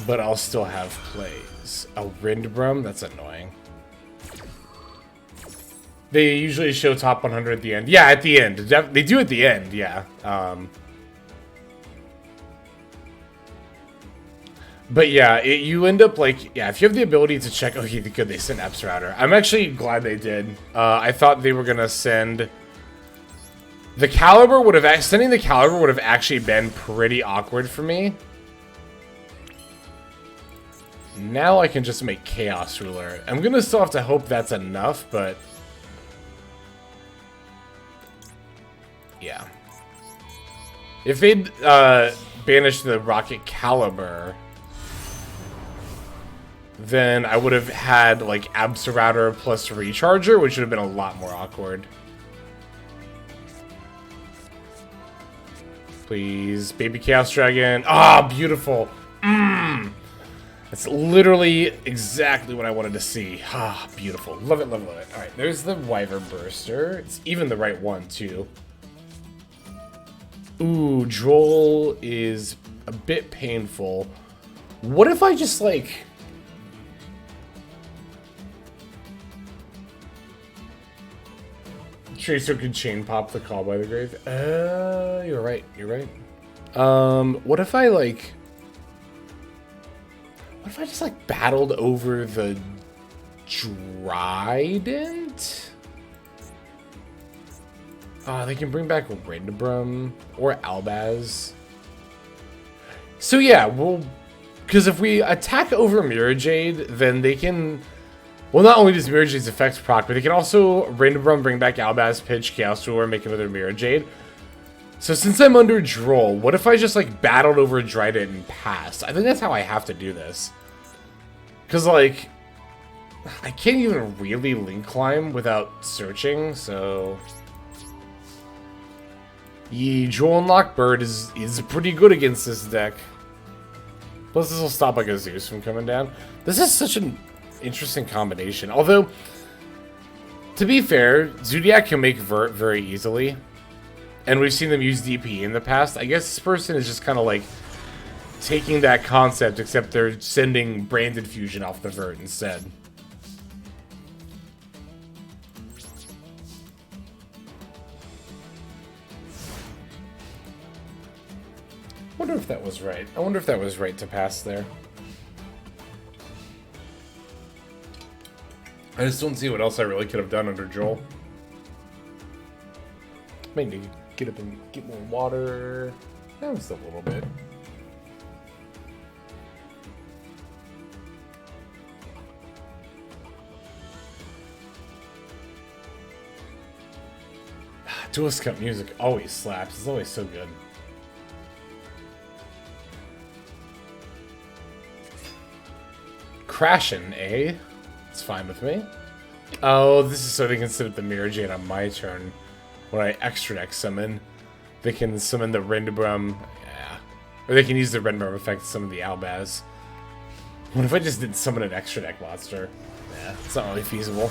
Speaker 1: but I'll still have plays. A Rindbrum? That's annoying. They usually show top 100 at the end. Yeah, at the end. They do at the end, yeah. But yeah, you end up like, yeah, if you have the ability to check, okay, good, they sent Absorouter. I'm actually glad they did. I thought they were going to send the Caliber sending the Caliber would have actually been pretty awkward for me. Now I can just make Chaos Ruler. I'm going to still have to hope that's enough, but yeah. If they'd banished the Rocket Caliber, then I would have had, like, Absorouter plus Recharger, which would have been a lot more awkward. Please, Baby Chaos Dragon. Ah, beautiful. That's literally exactly what I wanted to see. Ah, beautiful. Love it, love it, love it. All right, there's the Wyvern Burster. It's even the right one, too. Ooh, Droll is a bit painful. What if I just, like... Tracer could chain pop the Call by the Grave. You're right. You're right. What if I, like... What if I just, like, battled over the Trident? They can bring back Rindbrum or Albaz. So, yeah, well... Because if we attack over Mirror Jade, then they can... Well, not only does Mirror Jade's effects proc, but they can also Rindbrum, bring back Albaz, pitch, Chaos Ruler, make another Mirror Jade. So since I'm under Droll, what if I just, like, battled over Trident and passed? I think that's how I have to do this. Because, like, I can't even really link climb without searching, so... Droll and Lockbird is pretty good against this deck. Plus this will stop, like, a Zeus from coming down. This is such an interesting combination. Although, to be fair, Zodiac can make Vert very easily. And we've seen them use DP in the past. I guess this person is just kind of like taking that concept, except they're sending branded fusion off the vert instead. I wonder if that was right. I wonder if that was right to pass there. I just don't see what else I really could have done under Joel. Might need to get up and get more water. That was a little bit. Duel Cup music always slaps. It's always so good. Crashin', eh? It's fine with me. Oh, this is so they can sit at the Mirror Jade on my turn. When I extra deck summon, they can summon the Rindbrum. Yeah. Or they can use the Rindbrum effect to summon the Albaz. What if I just didn't summon an extra deck monster? Yeah, it's not really feasible.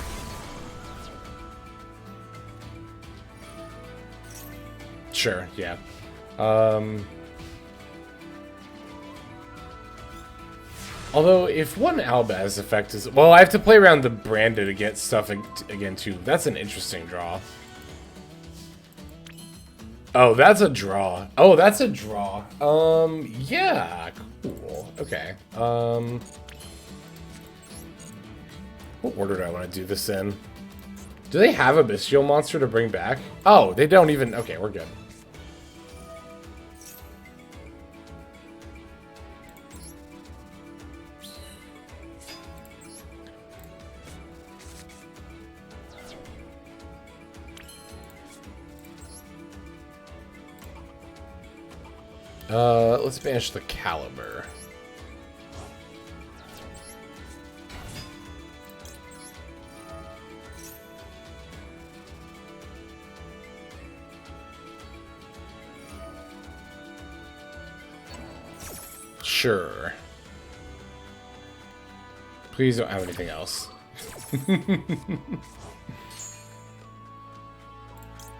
Speaker 1: Sure, yeah. Although, if one Albaz effect is... Well, I have to play around the branded to get stuff again, too. That's an interesting draw. Oh, that's a draw. Oh, that's a draw. Yeah, cool. Okay. What order do I want to do this in? Do they have a bestial monster to bring back? Oh, they don't even... Okay, we're good. Let's banish the Caliber. Sure. Please don't have anything else.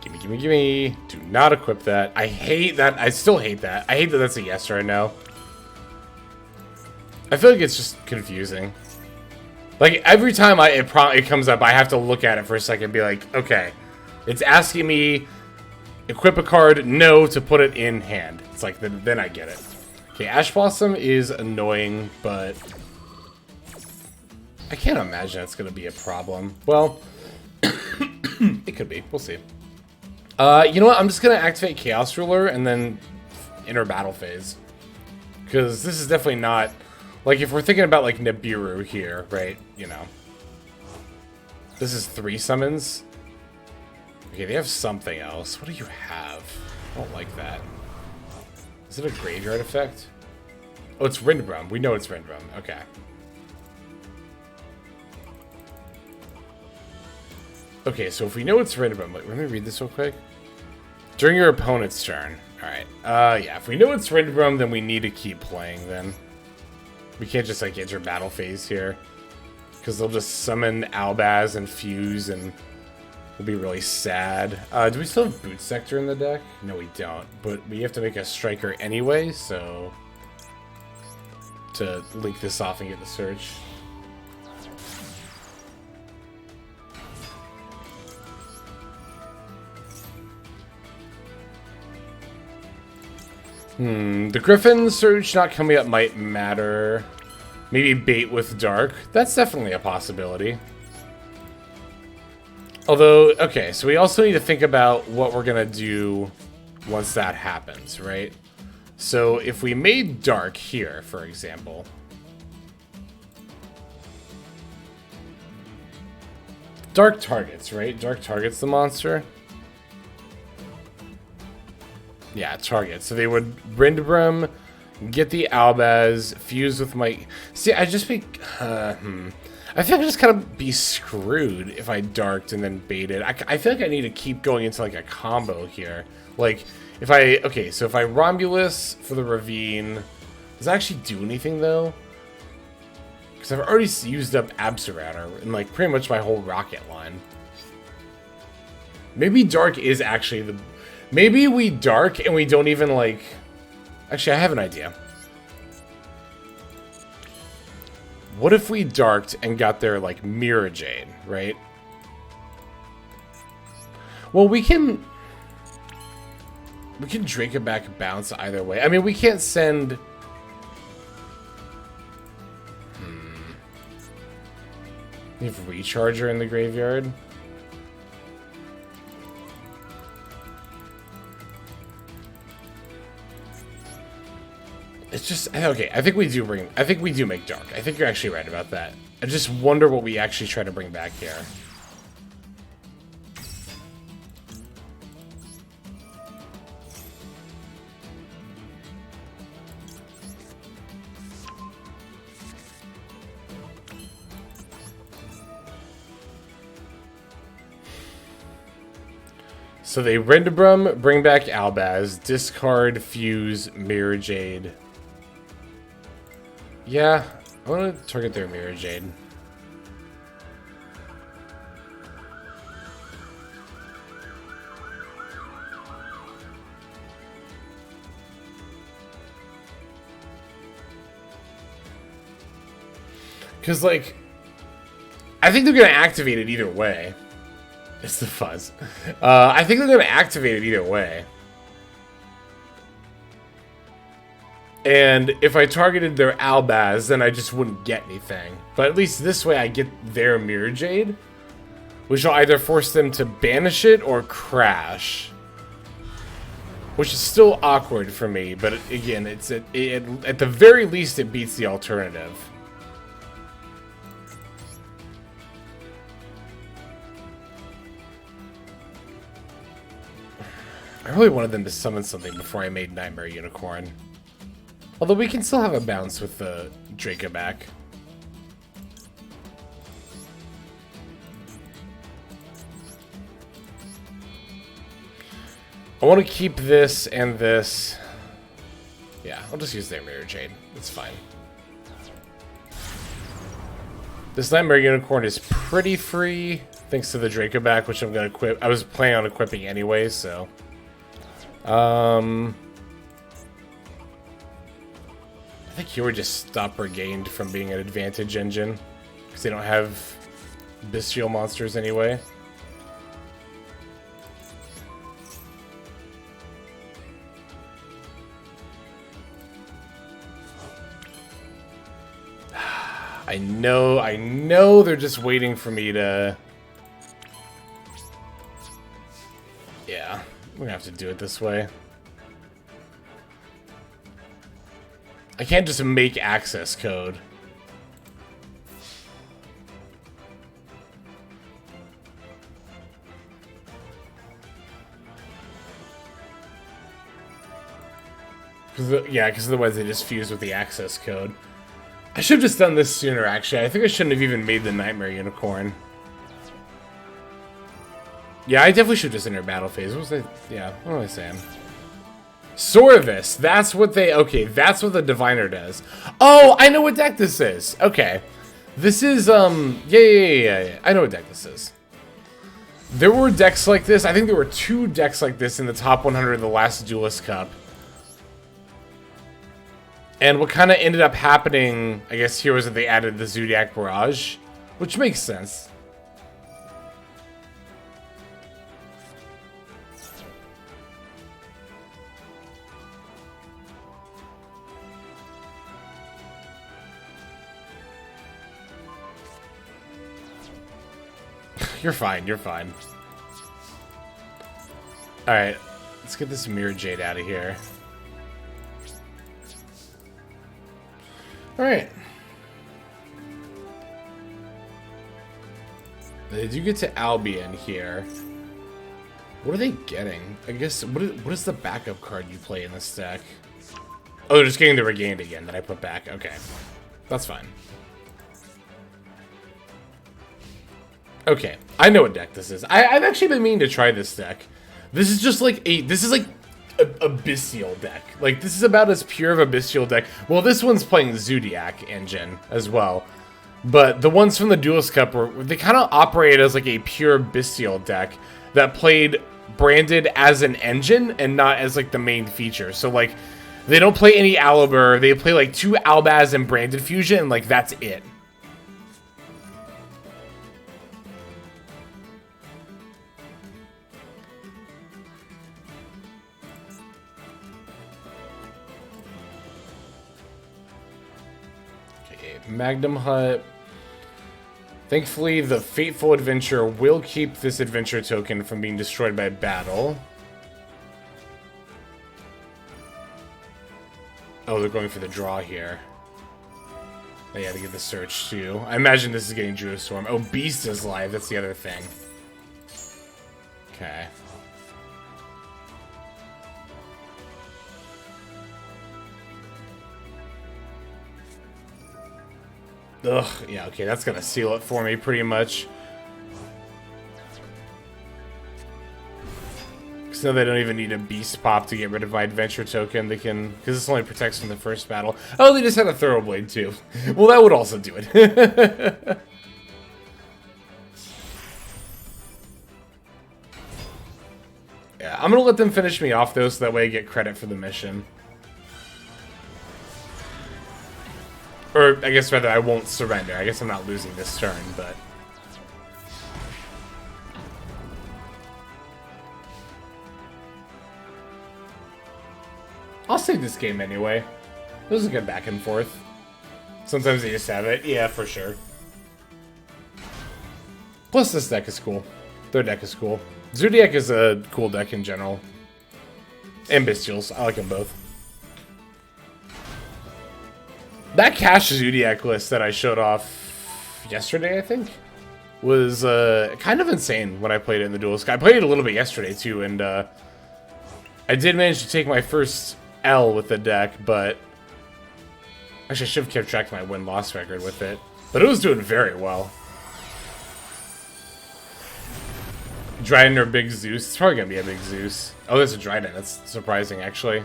Speaker 1: Gimme, gimme, gimme. Do not equip that. I hate that. I still hate that. I hate that that's a yes right now. I feel like it's just confusing. Like, every time it comes up, I have to look at it for a second and be like, okay, it's asking me, equip a card, no, to put it in hand. It's like, then I get it. Okay, Ash Blossom is annoying, but I can't imagine it's going to be a problem. Well, it could be. We'll see. You know what? I'm just going to activate Chaos Ruler and then enter battle phase. Because this is definitely not... Like, if we're thinking about, like, Nibiru here, right? You know. This is 3 summons. Okay, they have something else. What do you have? I don't like that. Is it a graveyard effect? Oh, it's Rindbrum. We know it's Rindbrum. Okay. Okay, so if we know it's Rindbrum... Wait, let me read this real quick. During your opponent's turn. Alright. Yeah, if we know it's Rindbrum, then we need to keep playing, then. We can't just, like, enter battle phase here. Because they'll just summon Albaz and Fuse, and we'll be really sad. Do we still have Boot Sector in the deck? No, we don't. But we have to make a Striker anyway, so... to link this off and get the search. The Griffin Surge not coming up might matter. Maybe bait with Dark. That's definitely a possibility. Although, okay, so we also need to think about what we're gonna do once that happens, right? So if we made Dark here, for example. Dark targets, right? Dark targets the monster. Yeah, target. So they would Rindbrum, get the Albaz, fuse with my... See, I just be... I feel like I just kind of be screwed if I darked and then baited. I feel like I need to keep going into, like, a combo here. Like, if I... Okay, so if I Romulus for the Ravine... Does it actually do anything, though? Because I've already used up Absoraptor in, like, pretty much my whole Rocket line. Maybe Dark is actually the... Maybe we Dark and we don't even, like... Actually, I have an idea. What if we darked and got their, like, Mirror Jade, right? Well, we can Draco back bounce either way. I mean, we can't send... We have Recharger in the graveyard. It's just okay. I think we do make dark. I think you're actually right about that. I just wonder what we actually try to bring back here. So they Rendabrum, bring back Albaz, discard, fuse, Mirror Jade. Yeah, I want to target their Mirror Jade. Because, like, I think they're going to activate it either way. It's the fuzz. I think they're going to activate it either way. And if I targeted their Albaz, then I just wouldn't get anything. But at least this way I get their Mirror Jade, which will either force them to banish it or crash. Which is still awkward for me, but again, it's at the very least it beats the alternative. I really wanted them to summon something before I made Nightmare Unicorn. Although we can still have a bounce with the Draco back. I want to keep this and this. Yeah, I'll just use their Mirror Jade. It's fine. This Nightmare Unicorn is pretty free, thanks to the Draco back, which I'm going to equip. I was planning on equipping anyway, so... I think you were just stop regained from being an advantage engine, because they don't have bestial monsters anyway. I know they're just waiting for me to... Yeah, we're gonna have to do it this way. I can't just make access code. Yeah, because otherwise they just fuse with the access code. I should have just done this sooner, actually. I think I shouldn't have even made the Nightmare Unicorn. Yeah, I definitely should just enter battle phase. What was I... Yeah, what was I saying? Sorvis. That's what they... Okay, that's what the Diviner does. Oh, I know what deck this is. Okay. This is, Yeah. I know what deck this is. There were decks like this. I think there were 2 decks like this in the top 100 of the last Duelist Cup. And what kind of ended up happening, I guess, here was that they added the Zodiac Barrage, which makes sense. You're fine, you're fine. Alright, let's get this Mirror Jade out of here. Alright. They do get to Albion here. What are they getting? I guess, what is the backup card you play in this deck? Oh, they're just getting the Regained again that I put back. Okay. That's fine. Okay. I know what deck this is. I've actually been meaning to try this deck. This is just like a... This is like... a bestial deck. Like, this is about as pure of a bestial deck. Well, this one's playing Zodiac engine as well. But the ones from the Duelist Cup were, they kind of operated as like a pure bestial deck that played branded as an engine and not as like the main feature. So like, they don't play any Alibur. They play like 2 Albaz and Branded Fusion, and like that's it. Magnum Hut. Thankfully, the Fateful Adventure will keep this adventure token from being destroyed by battle. Oh, they're going for the draw here. They had to get the search too. I imagine this is getting Geostorm. Oh, Beast is live. That's the other thing. Okay. Ugh, yeah, okay, that's gonna seal it for me pretty much. Because now they don't even need a Beast Pop to get rid of my Adventure token. They can, because this only protects from the first battle. Oh, they just had a Thoroughblade too. Well, that would also do it. Yeah, I'm gonna let them finish me off though, so that way I get credit for the mission. Or, I guess rather, I won't surrender. I guess I'm not losing this turn, but... I'll save this game anyway. This is a good back and forth. Sometimes they just have it. Yeah, for sure. Plus, this deck is cool. Their deck is cool. Zodiac is a cool deck in general. And Bestials. I like them both. That Cash Zodiac list that I showed off yesterday, I think, was kind of insane when I played it in the Duel. I played it a little bit yesterday, too, and I did manage to take my first L with the deck, but... Actually, I should have kept track of my win-loss record with it. But it was doing very well. Dryden or Big Zeus? It's probably going to be a Big Zeus. Oh, there's a Dryden. That's surprising, actually.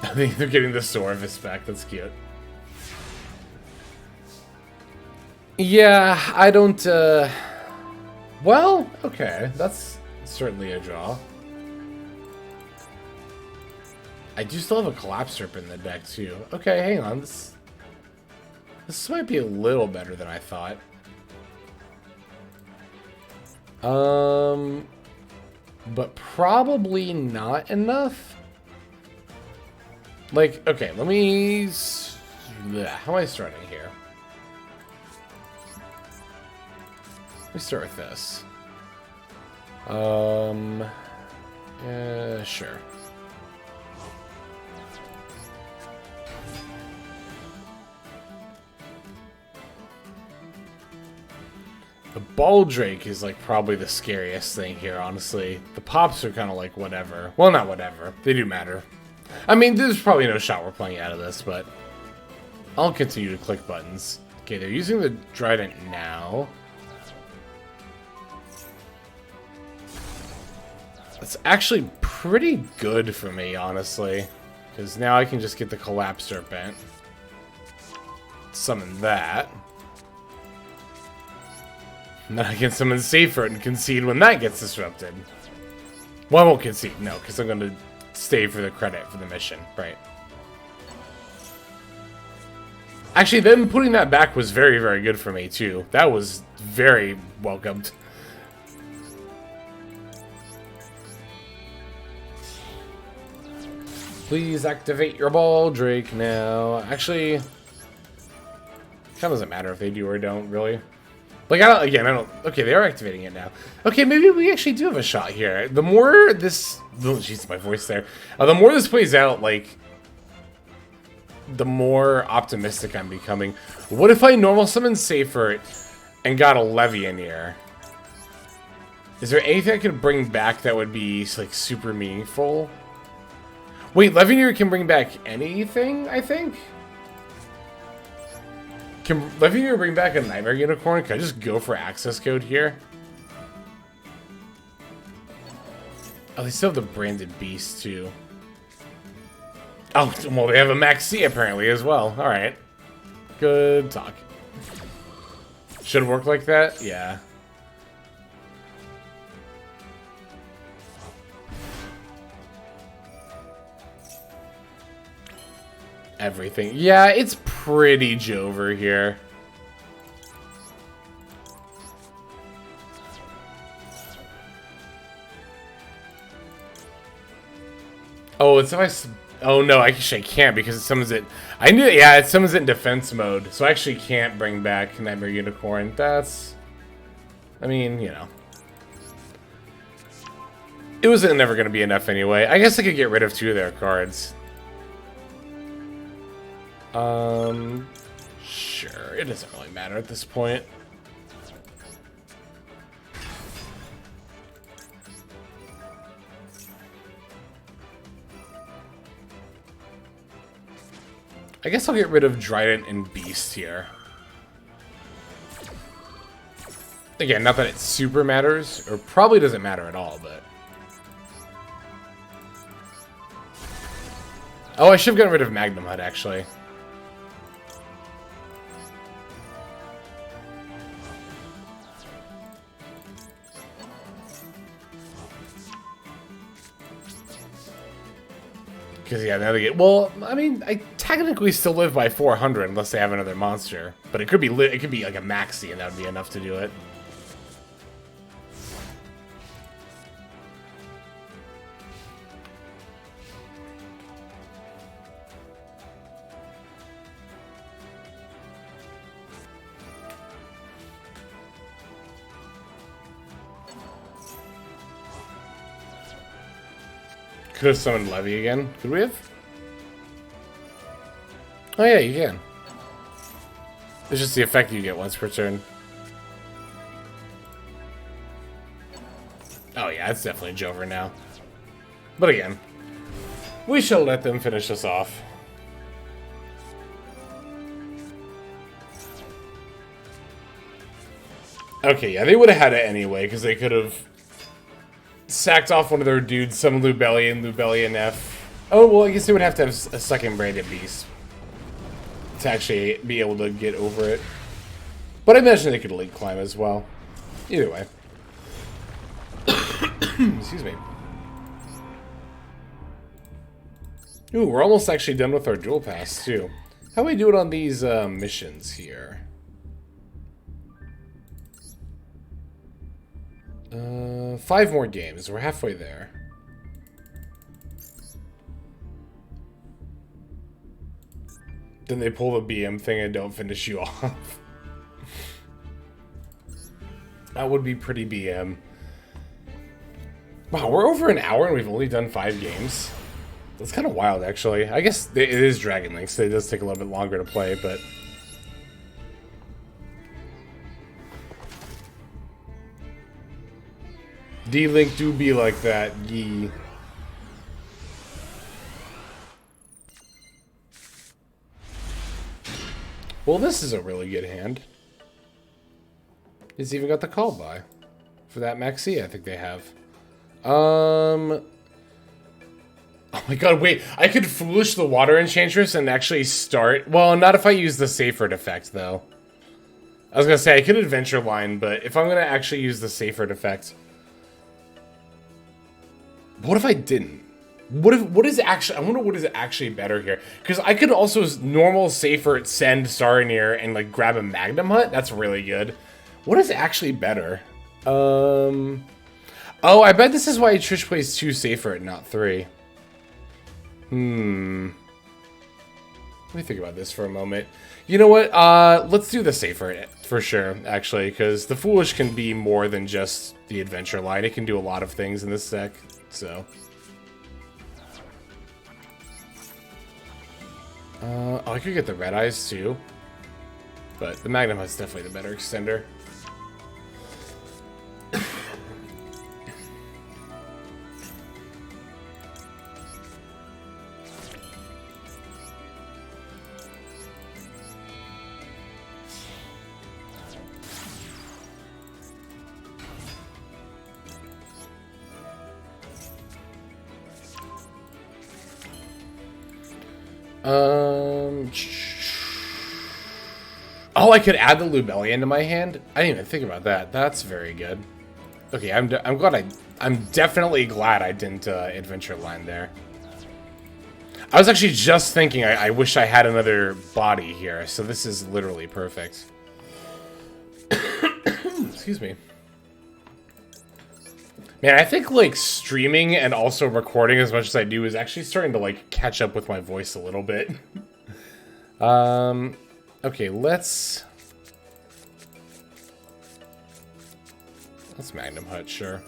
Speaker 1: I think they're getting the Sorvis back. That's cute. Yeah, I don't, Well, okay. That's certainly a draw. I do still have a Collapse Serpent in the deck, too. Okay, hang on. This might be a little better than I thought. But probably not enough. Like, okay, let me... How am I starting here? Let me start with this. Sure. The Baldrake is, like, probably the scariest thing here, honestly. The pops are kind of like whatever. Well, not whatever. They do matter. I mean, there's probably no shot we're playing out of this, but I'll continue to click buttons. Okay, they're using the Trident now. That's actually pretty good for me, honestly. Because now I can just get the Collapse Serpent. Summon that. And then I can summon Safer and concede when that gets disrupted. Well, I won't concede, no, because I'm going to stay for the credit for the mission, right? Actually, them putting that back was very, very good for me, too. That was very welcomed. Please activate your Baldrake now. Actually, it kind of doesn't matter if they do or don't, really. Like, I don't... Okay, they are activating it now. Okay, maybe we actually do have a shot here. The more this... Oh, jeez, my voice there. The more this plays out, like... The more optimistic I'm becoming. What if I normal summon Safer and got a Levianeer? Is there anything I could bring back that would be, like, super meaningful? Wait, Levianeer can bring back anything, I think? Can Levianeer bring back a Nightmare Unicorn? Can I just go for access code here? Oh, they still have the Branded Beast, too. Oh, well, they have a Maxi, apparently, as well. Alright. Good talk. Should work like that? Yeah. Everything. Yeah, it's pretty Jover here. Oh, it's if I Oh no, actually I can't because it summons it. I knew, yeah, it summons it in defense mode, so I actually can't bring back Nightmare Unicorn. That's, I mean, you know, it was never going to be enough anyway. I guess I could get rid of 2 of their cards. Sure, it doesn't really matter at this point. I guess I'll get rid of Trident and Beast here. Again, not that it super matters, or probably doesn't matter at all, but... Oh, I should have gotten rid of Magnum Hut, actually. Because, yeah, now they get... Well, I mean, I technically still live by 400 unless they have another monster. But it could be like a maxi, and that would be enough to do it. Could have summoned Levy again. Could we have? Oh yeah, you can. It's just the effect you get once per turn. Oh yeah, it's definitely Jover now. But again, we shall let them finish us off. Okay, yeah, they would have had it anyway, because they could have sacked off one of their dudes, some Lubellian F. Oh, well, I guess they would have to have a second Branded Beast to actually be able to get over it. But I imagine they could lead climb as well. Either way. Excuse me. Ooh, we're almost actually done with our duel pass, too. How do we do it on these missions here? 5 more games. We're halfway there. Then they pull the BM thing and don't finish you off. That would be pretty BM. Wow, we're over an hour and we've only done 5 games. That's kind of wild, actually. I guess it is Dragon Link, so it does take a little bit longer to play, but... D-Link do be like that, yee. Well, this is a really good hand. It's even got the call by. For that Maxi, I think they have. Oh my god, wait. I could Foolish the Water Enchantress and actually start... Well, not if I use the Safer effect, though. I was gonna say, I could Adventure Line, but if I'm gonna actually use the Safer effect... What if I didn't? What is actually... I wonder what is actually better here. Because I could also normal Safer send Starinir and like grab a Magnum Hut. That's really good. What is actually better? Oh, I bet this is why Trish plays 2 Safer and not 3. Let me think about this for a moment. You know what? Let's do the Safer for sure, actually. Because the Foolish can be more than just the Adventure Line. It can do a lot of things in this deck. So, oh, I could get the Red Eyes too, but the Magnum is definitely the better extender. Oh, I could add the Lubellian to my hand? I didn't even think about that. That's very good. Okay, I'm definitely glad I didn't Adventure Line there. I was actually just thinking I wish I had another body here, so this is literally perfect. Excuse me. Man, I think like streaming and also recording as much as I do is actually starting to like catch up with my voice a little bit. Okay, let's Magnum Hut, sure.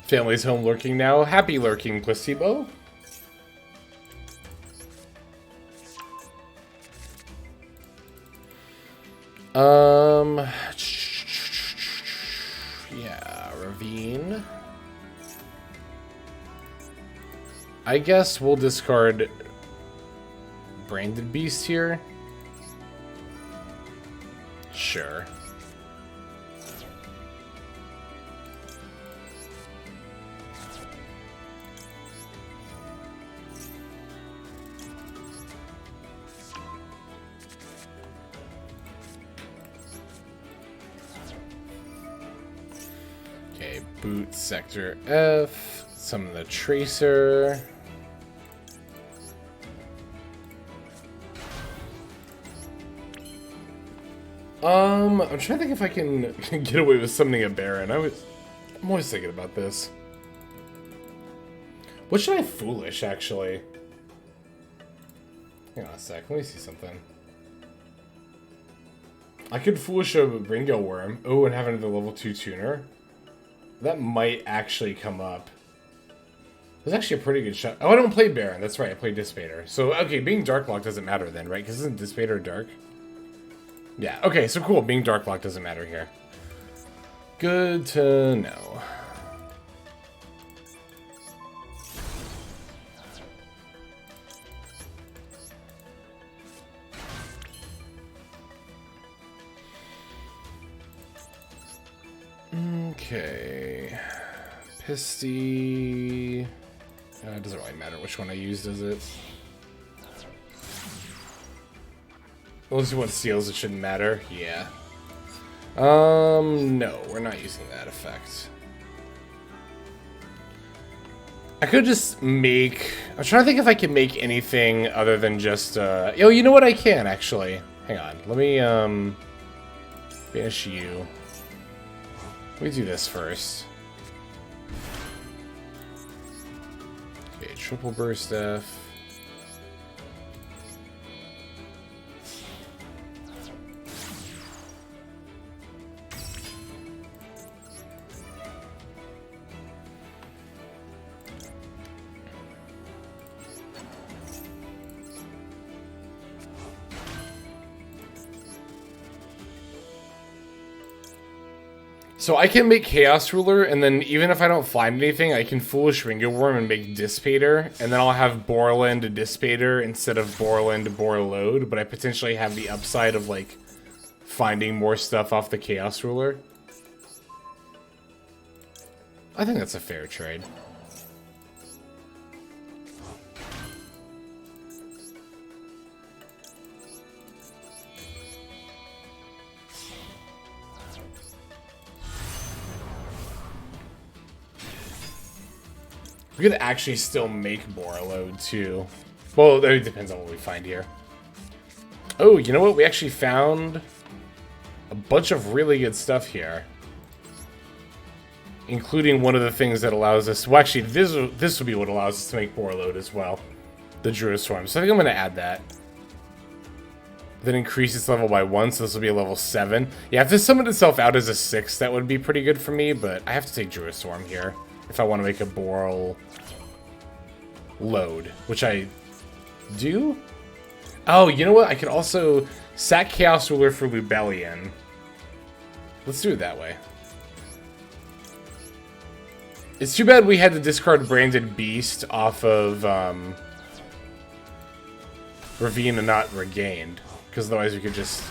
Speaker 1: Family's home lurking now. Happy lurking, Placebo. Yeah, Ravine. I guess we'll discard Branded Beast here. Sure. Okay, boot Sector F, summon the Tracer. I'm trying to think if I can get away with summoning a Baron. I'm always thinking about this. What should I foolish, actually? Hang on a sec, let me see something. I could foolish a Ringo Worm. Oh, and have another level 2 tuner. That might actually come up. That's actually a pretty good shot. Oh, I don't play Baron. That's right, I play Dissipator. So, okay, being Darklock doesn't matter then, right? Because isn't Dissipator dark? Yeah, okay, so cool. Being Darklock doesn't matter here. Good to know. Okay. Pisty. It doesn't really matter which one I use, does it? Unless you want seals, it shouldn't matter. Yeah. No, we're not using that effect. I could just make... I'm trying to think if I can make anything other than just, Oh, you know what? I can, actually. Hang on. Let me, banish you. Let me do this first. Okay, triple burst F. So I can make Chaos Ruler, and then even if I don't find anything, I can Foolish Ringo Worm and make Dissipator, and then I'll have Borland to Dissipator instead of Borland to Borload, but I potentially have the upside of, like, finding more stuff off the Chaos Ruler. I think that's a fair trade. We could actually still make Borload, too. Well, it depends on what we find here. Oh, you know what? We actually found a bunch of really good stuff here. Including one of the things that allows us... Well, actually, this would be what allows us to make Borload as well. The Druid Swarm. So I think I'm going to add that. Then increase its level by 1, so this will be a level 7. Yeah, if this summoned itself out as a 6, that would be pretty good for me, but I have to take Druid Swarm here. If I want to make a Boral load, which I do. Oh, you know what? I can also sack Chaos Ruler for Lubellion. Let's do it that way. It's too bad we had to discard Branded Beast off of Ravine and not Regained, because otherwise we could just...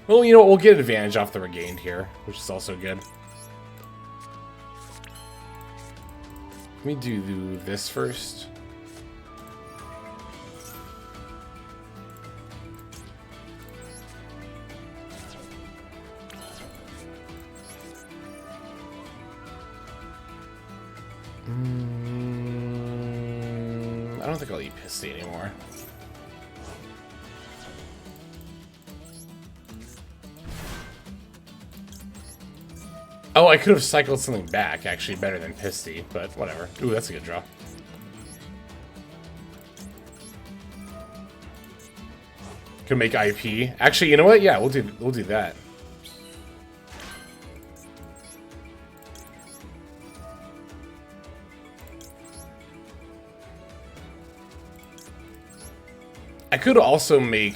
Speaker 1: Well, you know what? We'll get advantage off the Regained here, which is also good. Let me do this first. I don't think I'll eat Pissy anymore. Oh, I could have cycled something back, actually, better than Pissy, but whatever. Ooh, that's a good draw. Could make IP. Actually, you know what? Yeah, we'll do that. I could also make...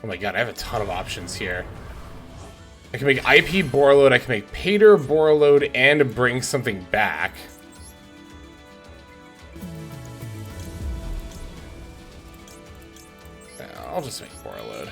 Speaker 1: Oh my god, I have a ton of options here. I can make IP Borreload, I can make Pater Borreload, and bring something back. I'll just make Borreload.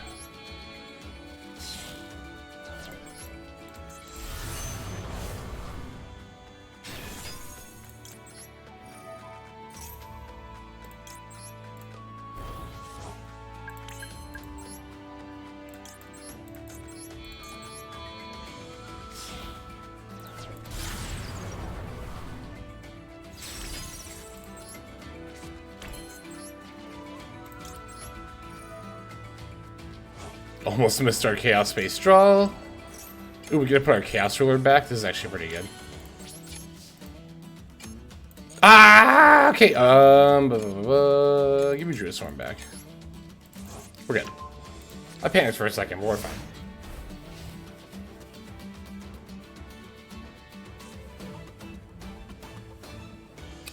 Speaker 1: Almost missed our Chaos Space draw. Ooh, we gotta put our Chaos Ruler back. This is actually pretty good. Ah, okay. Give me Druid Storm back. We're good. I panicked for a second, but we're fine.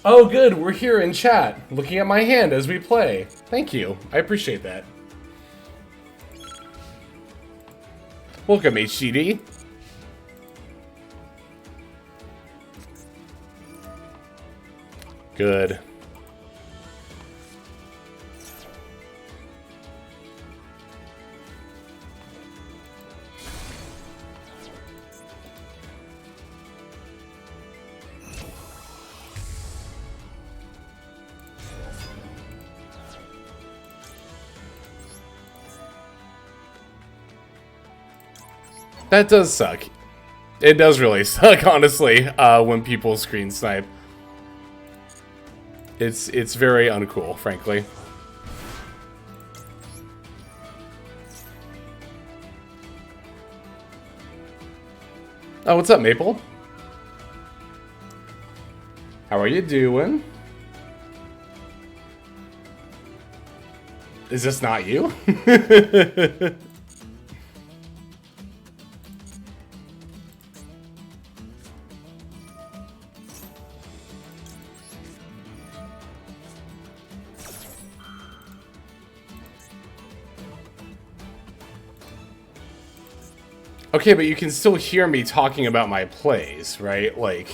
Speaker 1: Oh, good. We're here in chat, looking at my hand as we play. Thank you. I appreciate that. Welcome, HCD. Good. That does suck. It does really suck, honestly, when people screen snipe. It's very uncool, frankly. Oh, what's up, Maple? How are you doing? Is this not you? Okay, but you can still hear me talking about my plays, right? Like...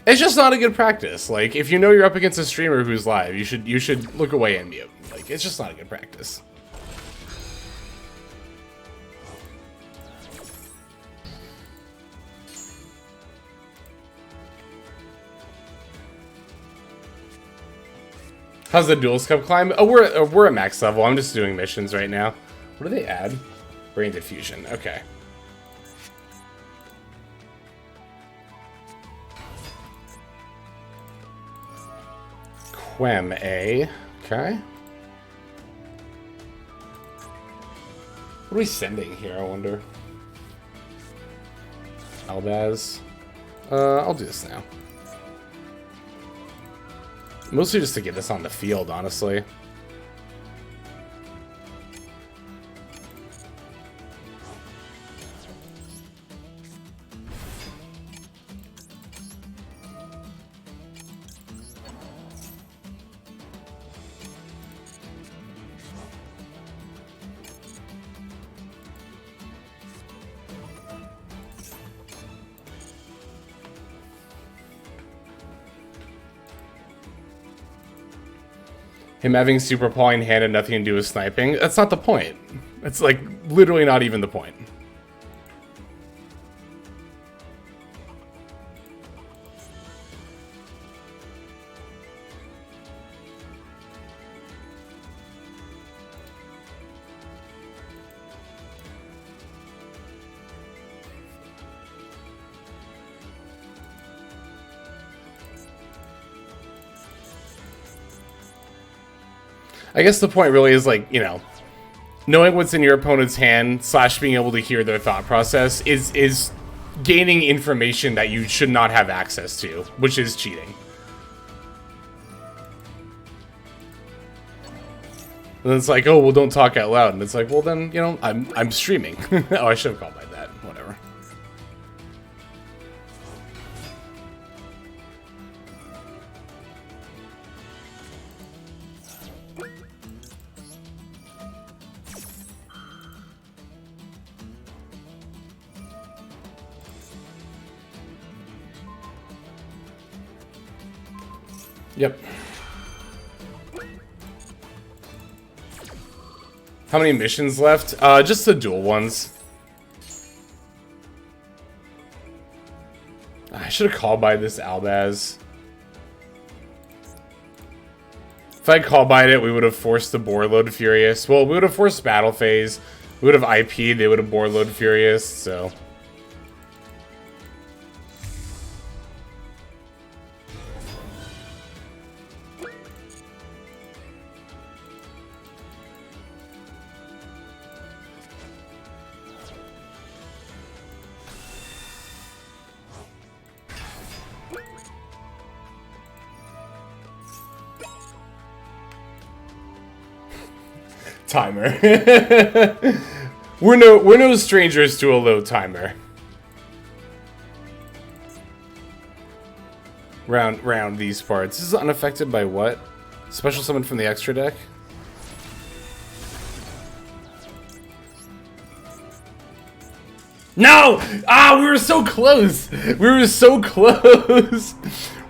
Speaker 1: It's just not a good practice. Like, if you know you're up against a streamer who's live, you should look away and mute. Like, it's just not a good practice. How's the Duels Cup climb? Oh, we're at max level. I'm just doing missions right now. What do they add? Brain Diffusion. Okay. Quem A. Okay. What are we sending here, I wonder? Albaz. I'll do this now. Mostly just to get this on the field, honestly. Him having Super Paw in hand and nothing to do with sniping, that's not the point. That's like literally not even the point. I guess the point really is, like, you know, knowing what's in your opponent's hand / being able to hear their thought process is gaining information that you should not have access to, which is cheating. And it's like, oh, well, don't talk out loud. And it's like, well, then, you know, I'm streaming. Oh, I should have called by that. Whatever. Yep. How many missions left? Just the dual ones. I should have called by this Albaz. If I called by it, we would have forced the Boarload Furious. Well, we would have forced Battle Phase. We would have IP'd, they would have Boarload Furious, so... Timer. we're no strangers to a low timer. Round these parts. This is unaffected by what? Special summon from the extra deck? No! Ah, we were so close! We were so close!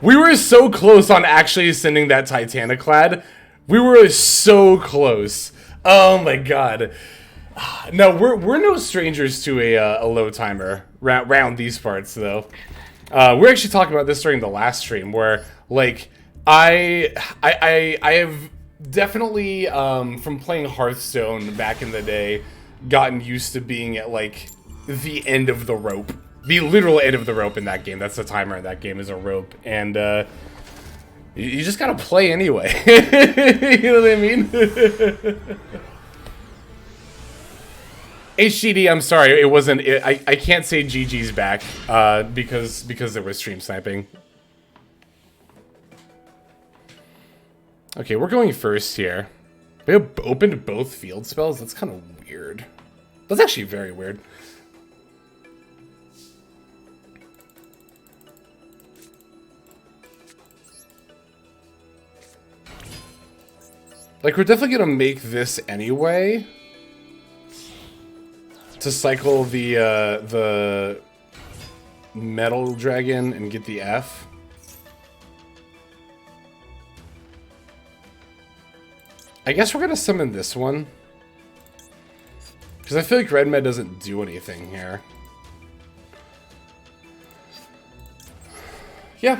Speaker 1: We were so close on actually sending that Titaniclad. We were so close. Oh my god. No, we're no strangers to a low timer round these parts, though. We're actually talking about this during the last stream, where, like, I have definitely, from playing Hearthstone back in the day, gotten used to being at, like, the end of the rope. The literal end of the rope in that game. That's the timer in that game, is a rope. And, you just gotta play anyway. You know what I mean? HGD, I'm sorry, it wasn't. I can't say GG's back because there was stream sniping. Okay, we're going first here. We have opened both field spells. That's kind of weird. That's actually very weird. Like, we're definitely gonna make this anyway. To cycle the Metal Dragon and get the F. I guess we're gonna summon this one. Because I feel like Red Med doesn't do anything here. Yeah,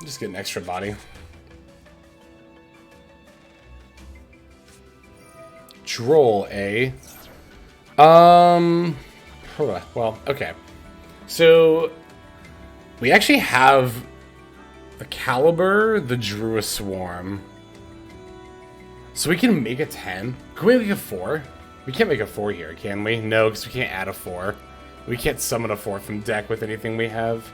Speaker 1: just get an extra body. Droll, eh? Well, okay. So, we actually have the Caliber, the Drew a Swarm. So we can make a 10. Can we make a 4? We can't make a 4 here, can we? No, because we can't add a 4. We can't summon a 4 from deck with anything we have.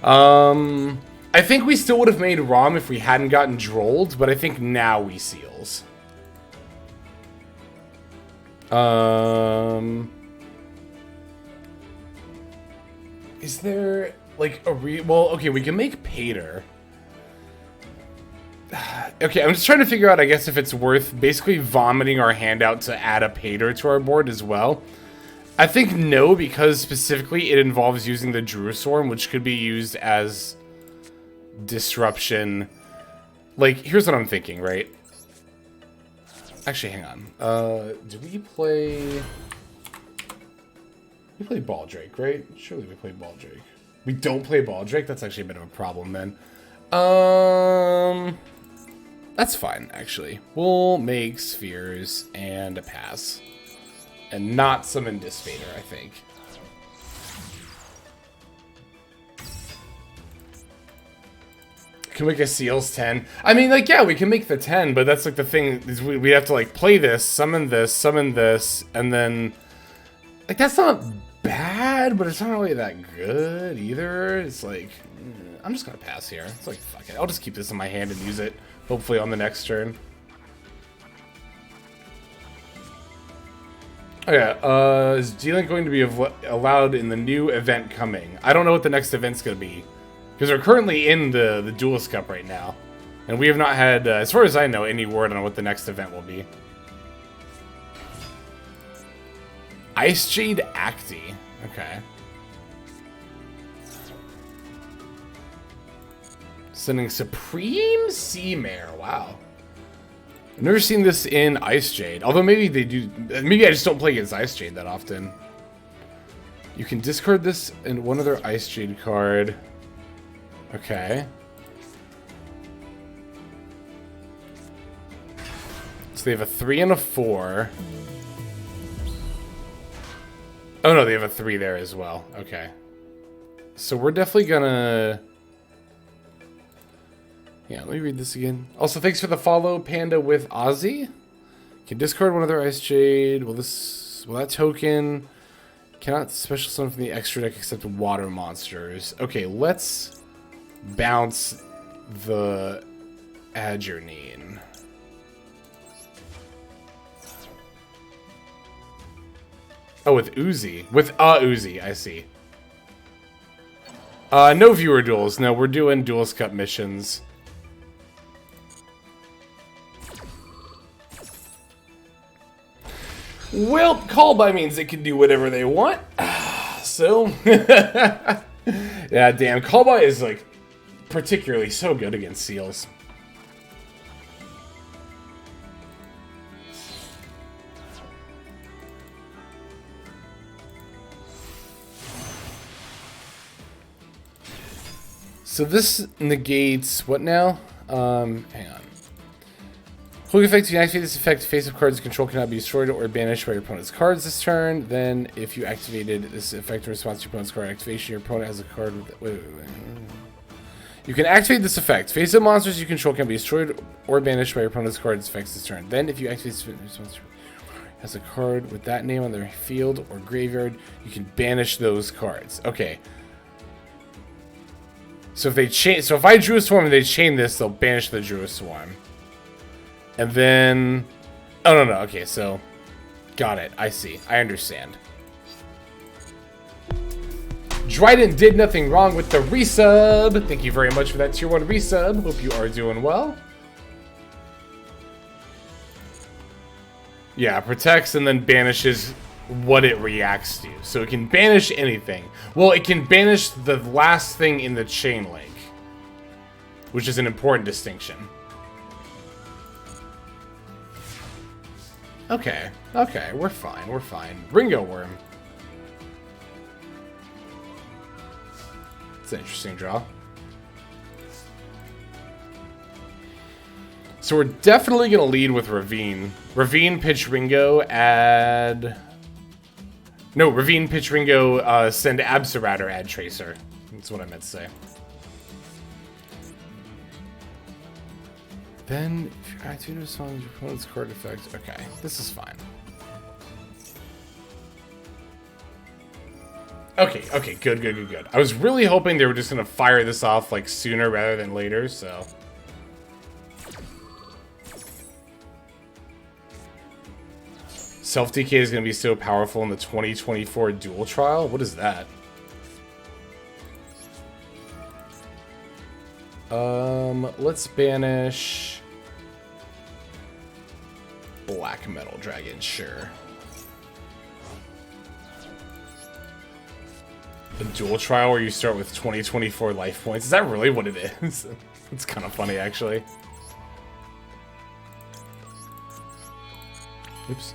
Speaker 1: I think we still would have made ROM if we hadn't gotten Drolled, but I think now we Seals. Is there, like, well, okay, we can make Pater. Okay, I'm just trying to figure out, I guess, if it's worth basically vomiting our hand out to add a Pater to our board as well. I think no, because specifically it involves using the Druiswarm, which could be used as disruption. Like, here's what I'm thinking, right? Actually, hang on. Do we play... We play Baldrake, right? Surely we play Baldrake. We don't play Baldrake? That's actually a bit of a problem, then. That's fine, actually. We'll make Spheres and a pass. And not summon Disfader, I think. Can we make a Seals 10? I mean, like, yeah, we can make the 10, but that's like the thing is we have to like play this, summon this, and then like that's not bad, but it's not really that good either. It's like I'm just gonna pass here. It's like fuck it. I'll just keep this in my hand and use it. Hopefully on the next turn. Okay, is dealing going to be allowed in the new event coming? I don't know what the next event's going to be. Because we're currently in the Duelist Cup right now. And we have not had, as far as I know, any word on what the next event will be. Ice Jade Acti. Okay. Sending Supreme Sea Mare. Wow. I've never seen this in Ice Jade. Although maybe they do. Maybe I just don't play against Ice Jade that often. You can discard this and one other Ice Jade card. Okay. So they have a 3 and a 4. Oh no, they have a 3 there as well. Okay. So we're definitely gonna... Yeah, let me read this again. Also, thanks for the follow, Panda with Ozzy. Can discard one other Ice Jade. Will that token cannot special summon from the extra deck except water monsters. Okay, let's bounce the Adjournine. Oh, with Uzi. With Uzi, I see. No viewer duels. No, we're doing Duelist Cup missions. Well, call by means they can do whatever they want. So, yeah, damn, call by is like particularly so good against Seals. So this negates what now? Hang on. Quick effect, you activate this effect, face of cards control cannot be destroyed or banished by your opponent's cards this turn. Then, if you activated this effect in response to your opponent's card activation, your opponent has a card with... Wait. You can activate this effect. Face of monsters you control can be destroyed or banished by your opponent's card's effects this turn. Then, if you activate this response has a card with that name on their field or graveyard, you can banish those cards. Okay. So if they chain, so if I drew a swarm and they chain this, they'll banish the Drew a Swarm. And then, oh no, okay, so got it. I see. I understand. Dryden did nothing wrong with the resub. Thank you very much for that tier 1 resub. Hope you are doing well. Yeah, protects and then banishes what it reacts to. So it can banish anything. Well, it can banish the last thing in the chain link, which is an important distinction. Okay, okay, we're fine, we're fine. Ringo Worm. It's an interesting draw. So we're definitely going to lead with Ravine. Ravine, pitch Ringo, add... No, Ravine, pitch Ringo, send Absurator, add Tracer. That's what I meant to say. Then, if your activity responds to your opponent's card effect... Okay, this is fine. Okay, okay, good, good, good, good. I was really hoping they were just going to fire this off, like, sooner rather than later, so... Self-DK is going to be so powerful in the 2024 Duel Trial? What is that? Let's banish... Black Metal Dragon, sure. The Duel Trial where you start with 2024 life points. Is that really what it is? It's kind of funny, actually. Oops.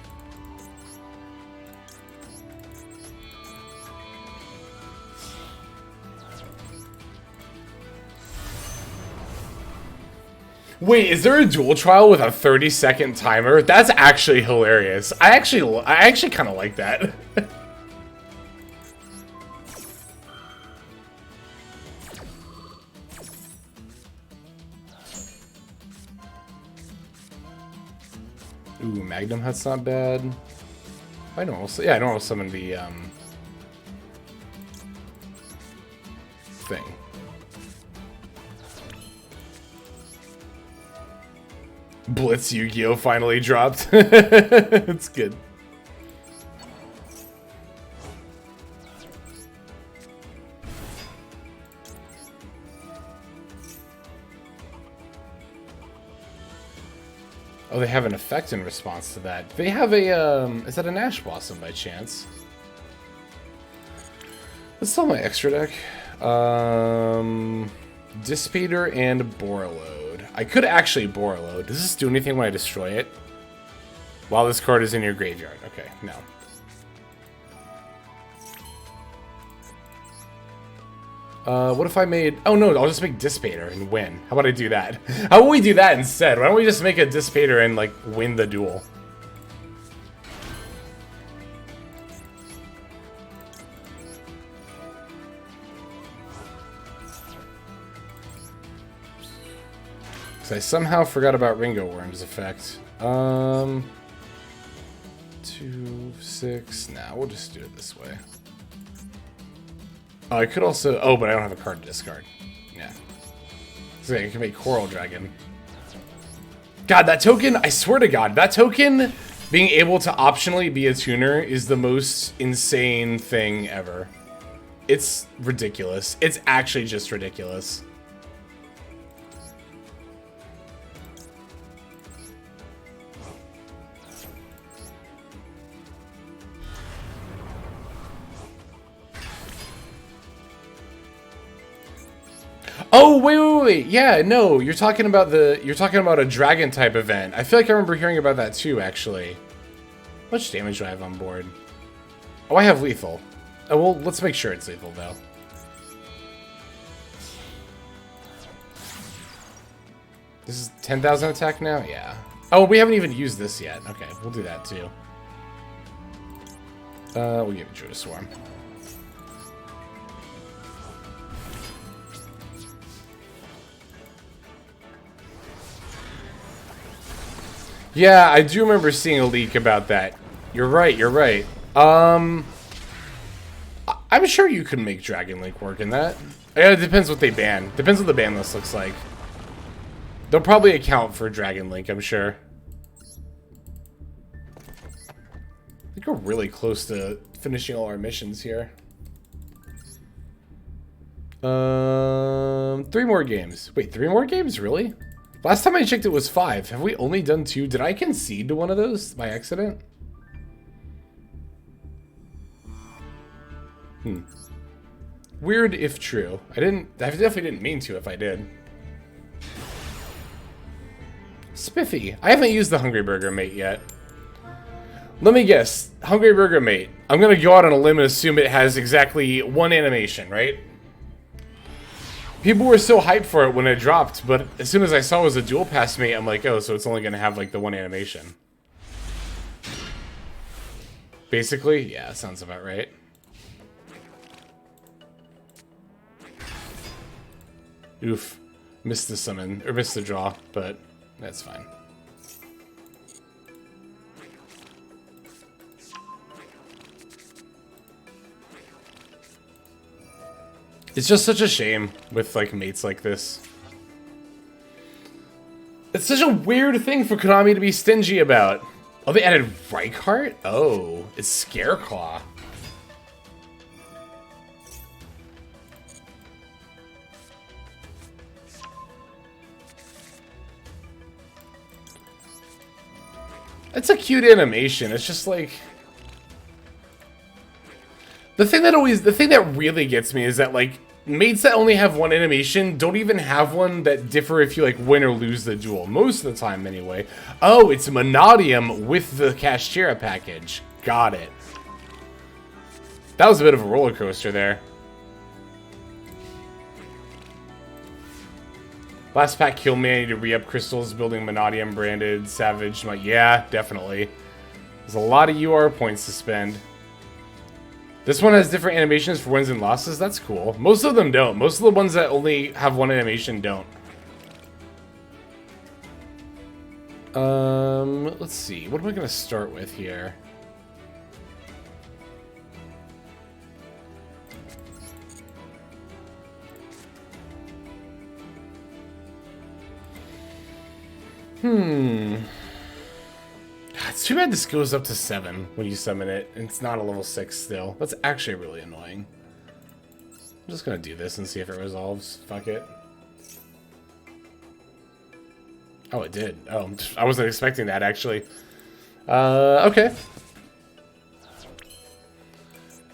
Speaker 1: Wait, is there a Duel Trial with a 30-second timer? That's actually hilarious. I actually kind of like that. Ooh, Magnum Hut's not bad. I normal summon the thing. Blitz Yu-Gi-Oh! Finally dropped. It's good. Oh, they have an effect in response to that. They have a, is that an Ash Blossom by chance? Let's sell my extra deck. Dissipator and Borreload. I could actually Borreload. Does this do anything when I destroy it? While this card is in your graveyard. Okay, no. What if I made... Oh no, I'll just make Dissipator and win. How about I do that? How about we do that instead? Why don't we just make a Dissipator and, like, win the duel? Because I somehow forgot about Ringo Worm's effect. 2, 6... Nah, we'll just do it this way. I could also... Oh, but I don't have a card to discard. Yeah. So I can make Coral Dragon. God, that token... I swear to God, that token being able to optionally be a tuner is the most insane thing ever. It's ridiculous. It's actually just ridiculous. Oh, wait. Yeah, no, you're talking about a dragon type event. I feel like I remember hearing about that too, actually. How much damage do I have on board? Oh, I have lethal. Oh, well, let's make sure it's lethal, though. This is 10,000 attack now? Yeah. Oh, we haven't even used this yet. Okay, we'll do that too. We'll give it Druid Swarm. Yeah, I do remember seeing a leak about that. You're right. I'm sure you could make Dragon Link work in that. Yeah, it depends what they ban. Depends what the ban list looks like. They'll probably account for Dragon Link, I'm sure. I think we're really close to finishing all our missions here. 3 more games. Wait, 3 more games? Really? Last time I checked it was 5. Have we only done 2? Did I concede to one of those by accident? Weird if true. I definitely didn't mean to if I did. Spiffy. I haven't used the Hungry Burger Mate yet. Let me guess. Hungry Burger Mate. I'm gonna go out on a limb and assume it has exactly 1 animation, right? People were so hyped for it when it dropped, but as soon as I saw it was a dual pass mate, I'm like, oh, so it's only gonna have like the 1 animation. Basically, yeah, sounds about right. Oof. Missed the summon, or missed the draw, but that's fine. It's just such a shame with, like, mates like this. It's such a weird thing for Konami to be stingy about. Oh, they added Reichart? Oh, it's Scareclaw. It's a cute animation. It's just like... The thing that really gets me is that, like, mates that only have 1 animation don't even have one that differ if you, like, win or lose the duel. Most of the time, anyway. Oh, it's Monodium with the Kashtira package. Got it. That was a bit of a roller coaster there. Last pack killed me. I need to re-up crystals, building Monodium branded Savage. I'm like, yeah, definitely. There's a lot of UR points to spend. This one has different animations for wins and losses. That's cool. Most of them don't. Most of the ones that only have 1 animation don't. Let's see. What am I going to start with here? It's too bad this goes up to 7 when you summon it, and it's not a level 6 still. That's actually really annoying. I'm just going to do this and see if it resolves. Fuck it. Oh, it did. Oh, I wasn't expecting that, actually. Okay.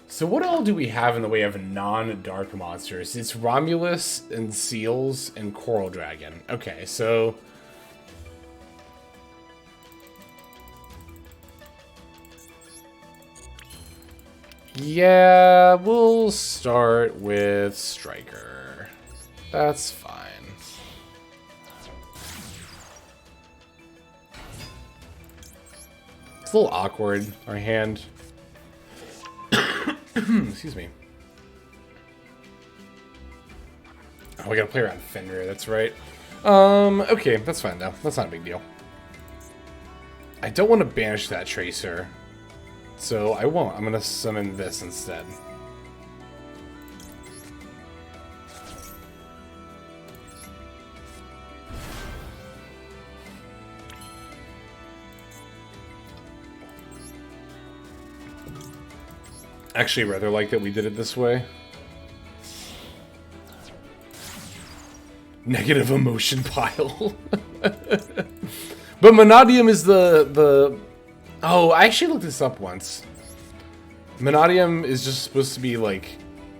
Speaker 1: So what all do we have in the way of non-dark monsters? It's Romulus and Seals and Coral Dragon. Okay, so... yeah, we'll start with Striker. That's fine. It's a little awkward, our hand. Excuse me. Oh, we gotta play around Fenrir, that's right. Okay, that's fine though. That's not a big deal. I don't want to banish that Tracer, so I won't. I'm gonna summon this instead. Actually, rather like that we did it this way. Negative emotion pile. But Monodium is the... Oh, I actually looked this up once. Monodium is just supposed to be, like,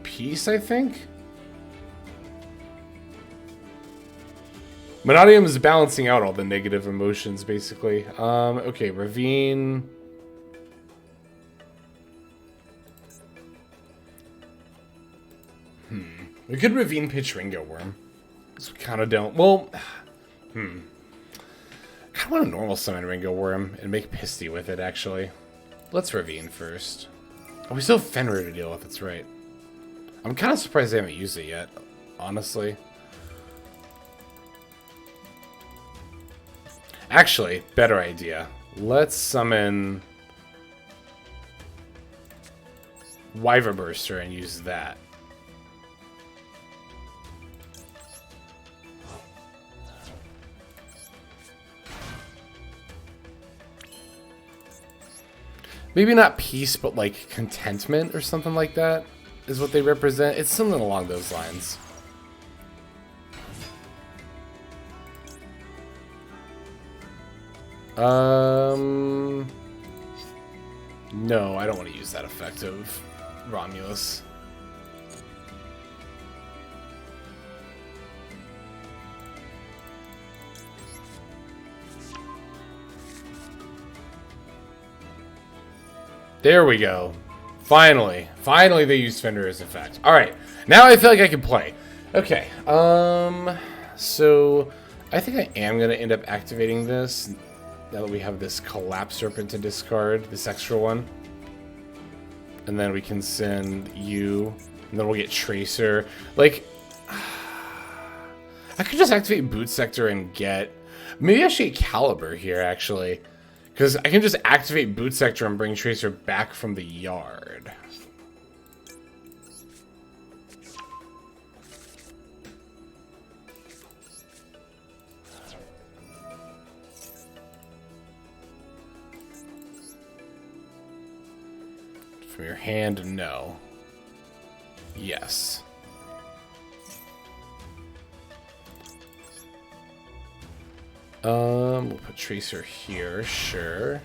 Speaker 1: peace, I think? Monodium is balancing out all the negative emotions, basically. Okay, Ravine... We could Ravine pitch Ringo Worm. So we kind of don't. Well, I kind of want to normal summon Ringo Worm and make Pisty with it, actually. Let's Ravine first. Oh, we still have Fenrir to deal with, that's right. I'm kind of surprised they haven't used it yet, honestly. Actually, better idea. Let's summon Wyverburster and use that. Maybe not peace, but like contentment or something like that is what they represent. It's something along those lines. No, I don't want to use that effect of Romulus. There we go. Finally. Finally they used Fenrir as effect. Alright. Now I feel like I can play. Okay. So I think I am going to end up activating this now that we have this Collapse Serpent to discard, this extra one. And then we can send you, and then we'll get Tracer. Like, I could just activate Boot Sector and get... Maybe I should get Caliber here, actually. Because I can just activate Boot Sector and bring Tracer back from the yard. From your hand, no. Yes. We'll put Tracer here, sure.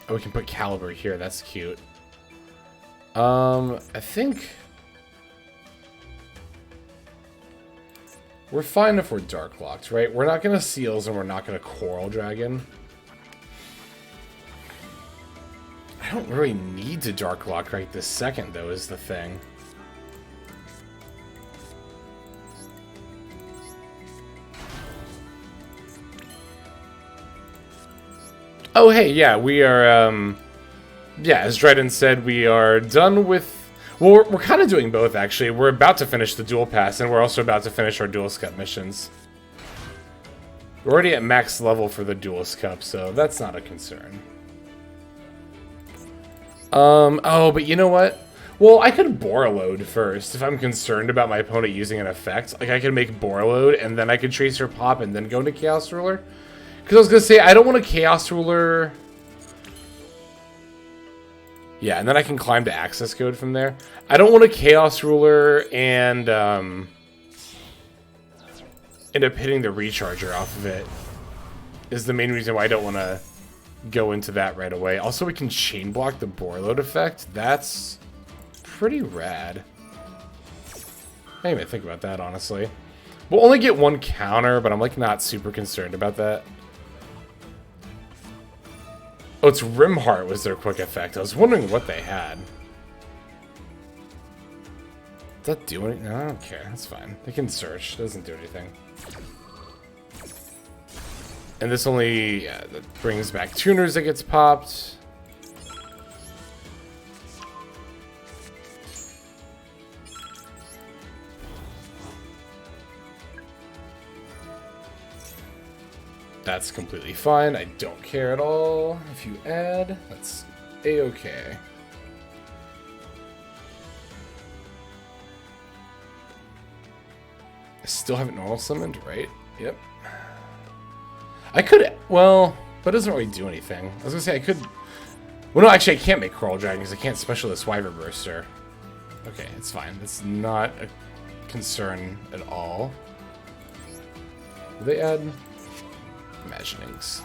Speaker 1: Oh, we can put Caliber here, that's cute. I think we're fine if we're Dark Locked, right? We're not gonna Seals and we're not gonna Coral Dragon. I don't really need to Dark Lock right this second, though, is the thing. Oh, hey, yeah, we are, yeah, as Dryden said, we are done with... Well, we're kind of doing both, actually. We're about to finish the Duel Pass, and we're also about to finish our Duel Scut missions. We're already at max level for the Duelist Cup, so that's not a concern. Oh, but you know what? Well, I could Borreload first if I'm concerned about my opponent using an effect. Like, I could make Borreload, and then I could Tracer Pop, and then go into Chaos Ruler. Because I was going to say, I don't want a Chaos Ruler. Yeah, and then I can climb to Access Code from there. I don't want a Chaos Ruler and end up hitting the Recharger off of it. Is the main reason why I don't want to go into that right away. Also, we can Chain Block the Borreload effect. That's pretty rad. I didn't even think about that, honestly. We'll only get one counter, but I'm like not super concerned about that. Oh, it's Rimheart was their quick effect. I was wondering what they had. Does that do anything? No, I don't care. That's fine. They can search. It doesn't do anything. And this only that brings back tuners that gets popped. That's completely fine. I don't care at all. If you add, that's a-okay. I still haven't normal summoned, right? Yep. I could, well, but it doesn't really do anything. I was gonna say I could. Well, no, actually, I can't make Coral Dragon because I can't Specialist Wyvern Burster. Okay, it's fine. That's not a concern at all. Will they add Imaginings?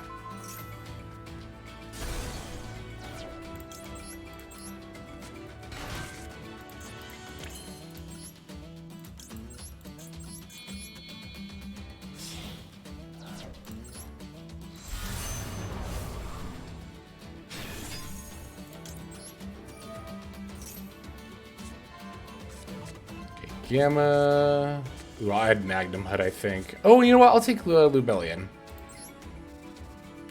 Speaker 1: Gamma. Ooh, I had Magnum Hut, I think. Oh, you know what? I'll take Lubellion.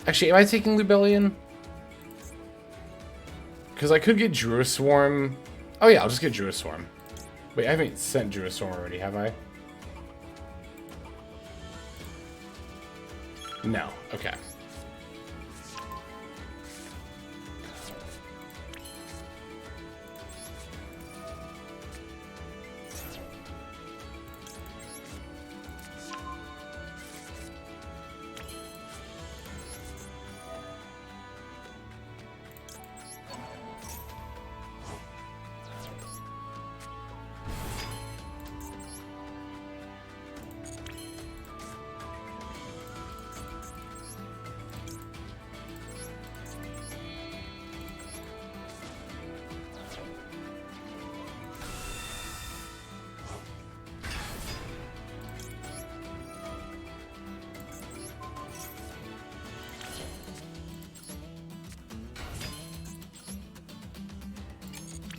Speaker 1: Actually, am I taking Lubellion? Because I could get Druid Swarm. Oh yeah, I'll just get Druid Swarm. Wait, I haven't sent Druid Swarm already, have I? No. Okay.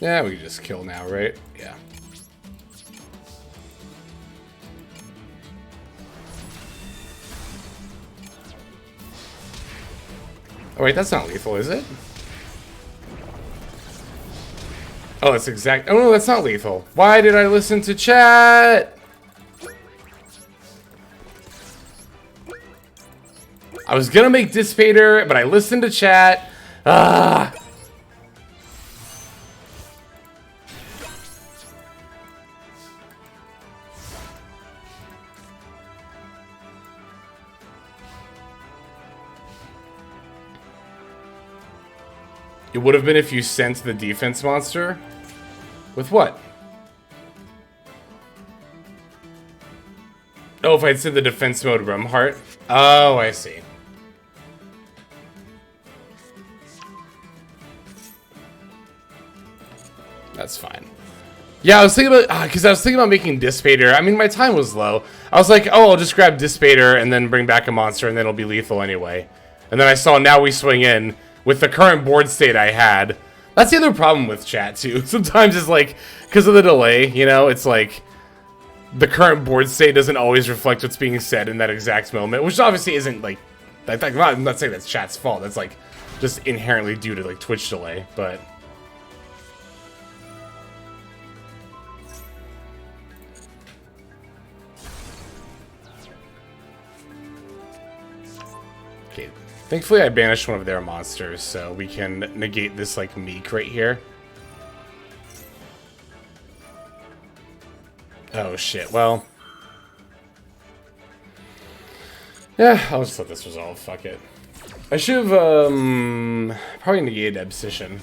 Speaker 1: Yeah, we can just kill now, right? Yeah. Oh wait, that's not lethal, is it? Oh, that's exact. Oh no, that's not lethal. Why did I listen to chat? I was gonna make Dissipator, but I listened to chat. Ah. It would have been if you sent the defense monster. With what? Oh, if I'd said the defense mode Rimheart. Oh, I see. That's fine. Yeah, I was thinking about, because I was thinking about making Dissipator. I mean, my time was low. I was like, oh, I'll just grab Dissipator and then bring back a monster and then it'll be lethal anyway. And then I saw now we swing in with the current board state I had. That's the other problem with chat, too. Sometimes it's like, because of the delay, you know, it's like the current board state doesn't always reflect what's being said in that exact moment, which obviously isn't, like, I'm not saying that's chat's fault. That's, like, just inherently due to, like, Twitch delay, but... Okay. Thankfully, I banished one of their monsters, so we can negate this, like, meek right here. Oh, shit. Well. Yeah, I'll just let this resolve. Fuck it. I should have, probably negated Obsession.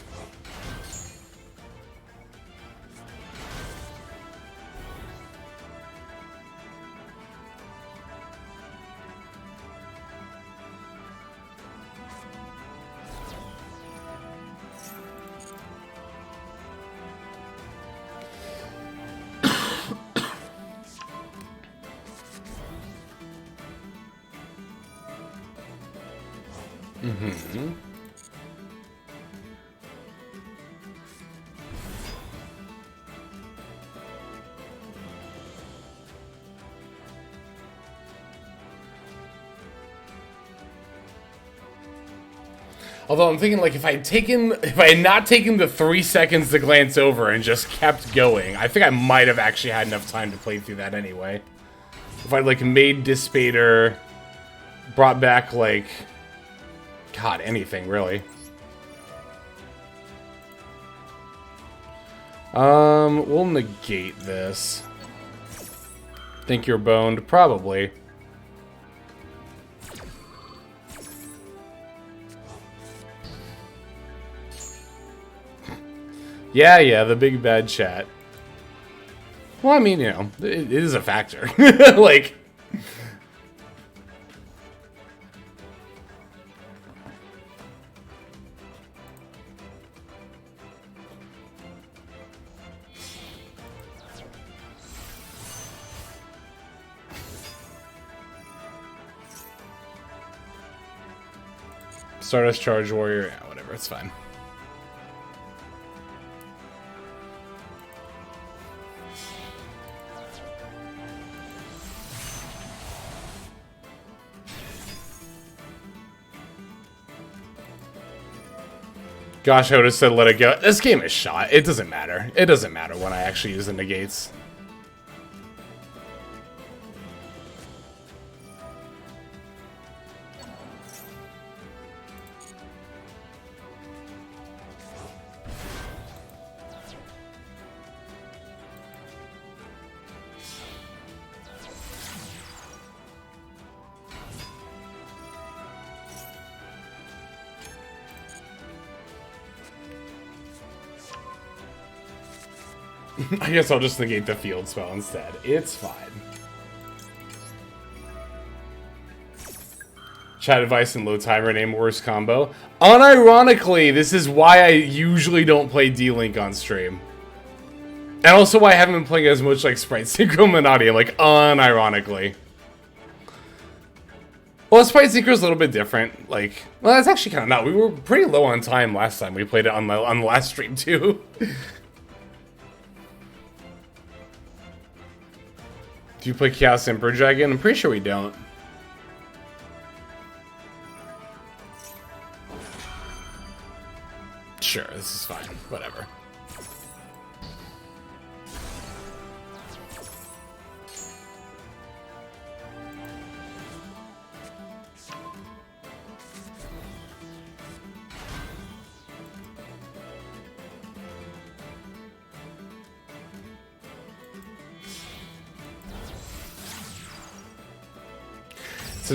Speaker 1: Mm-hmm. Although I'm thinking, like, if I had not taken the 3 seconds to glance over and just kept going, I think I might have actually had enough time to play through that anyway. If I, like, made Dispater, brought back, like, God, anything, really. We'll negate this. Think you're boned? Probably. Yeah, the big bad chat. Well, I mean, you know, it is a factor. Like... Stardust Charge Warrior, yeah, whatever, it's fine. Gosh, I would have said let it go. This game is shot. It doesn't matter. It doesn't matter when I actually use the negates. I guess I'll just negate the field spell instead. It's fine. Chat advice and low timer name worst combo. Unironically, this is why I usually don't play D-Link on stream. And also why I haven't been playing as much like Sprite Synchro Menotti, like unironically. Well, Sprite Synchro is a little bit different. Like, well, that's actually kind of not. We were pretty low on time last time we played it on the last stream too. Do you play Chaos Emperor Dragon? I'm pretty sure we don't. Sure, this is fine. Whatever.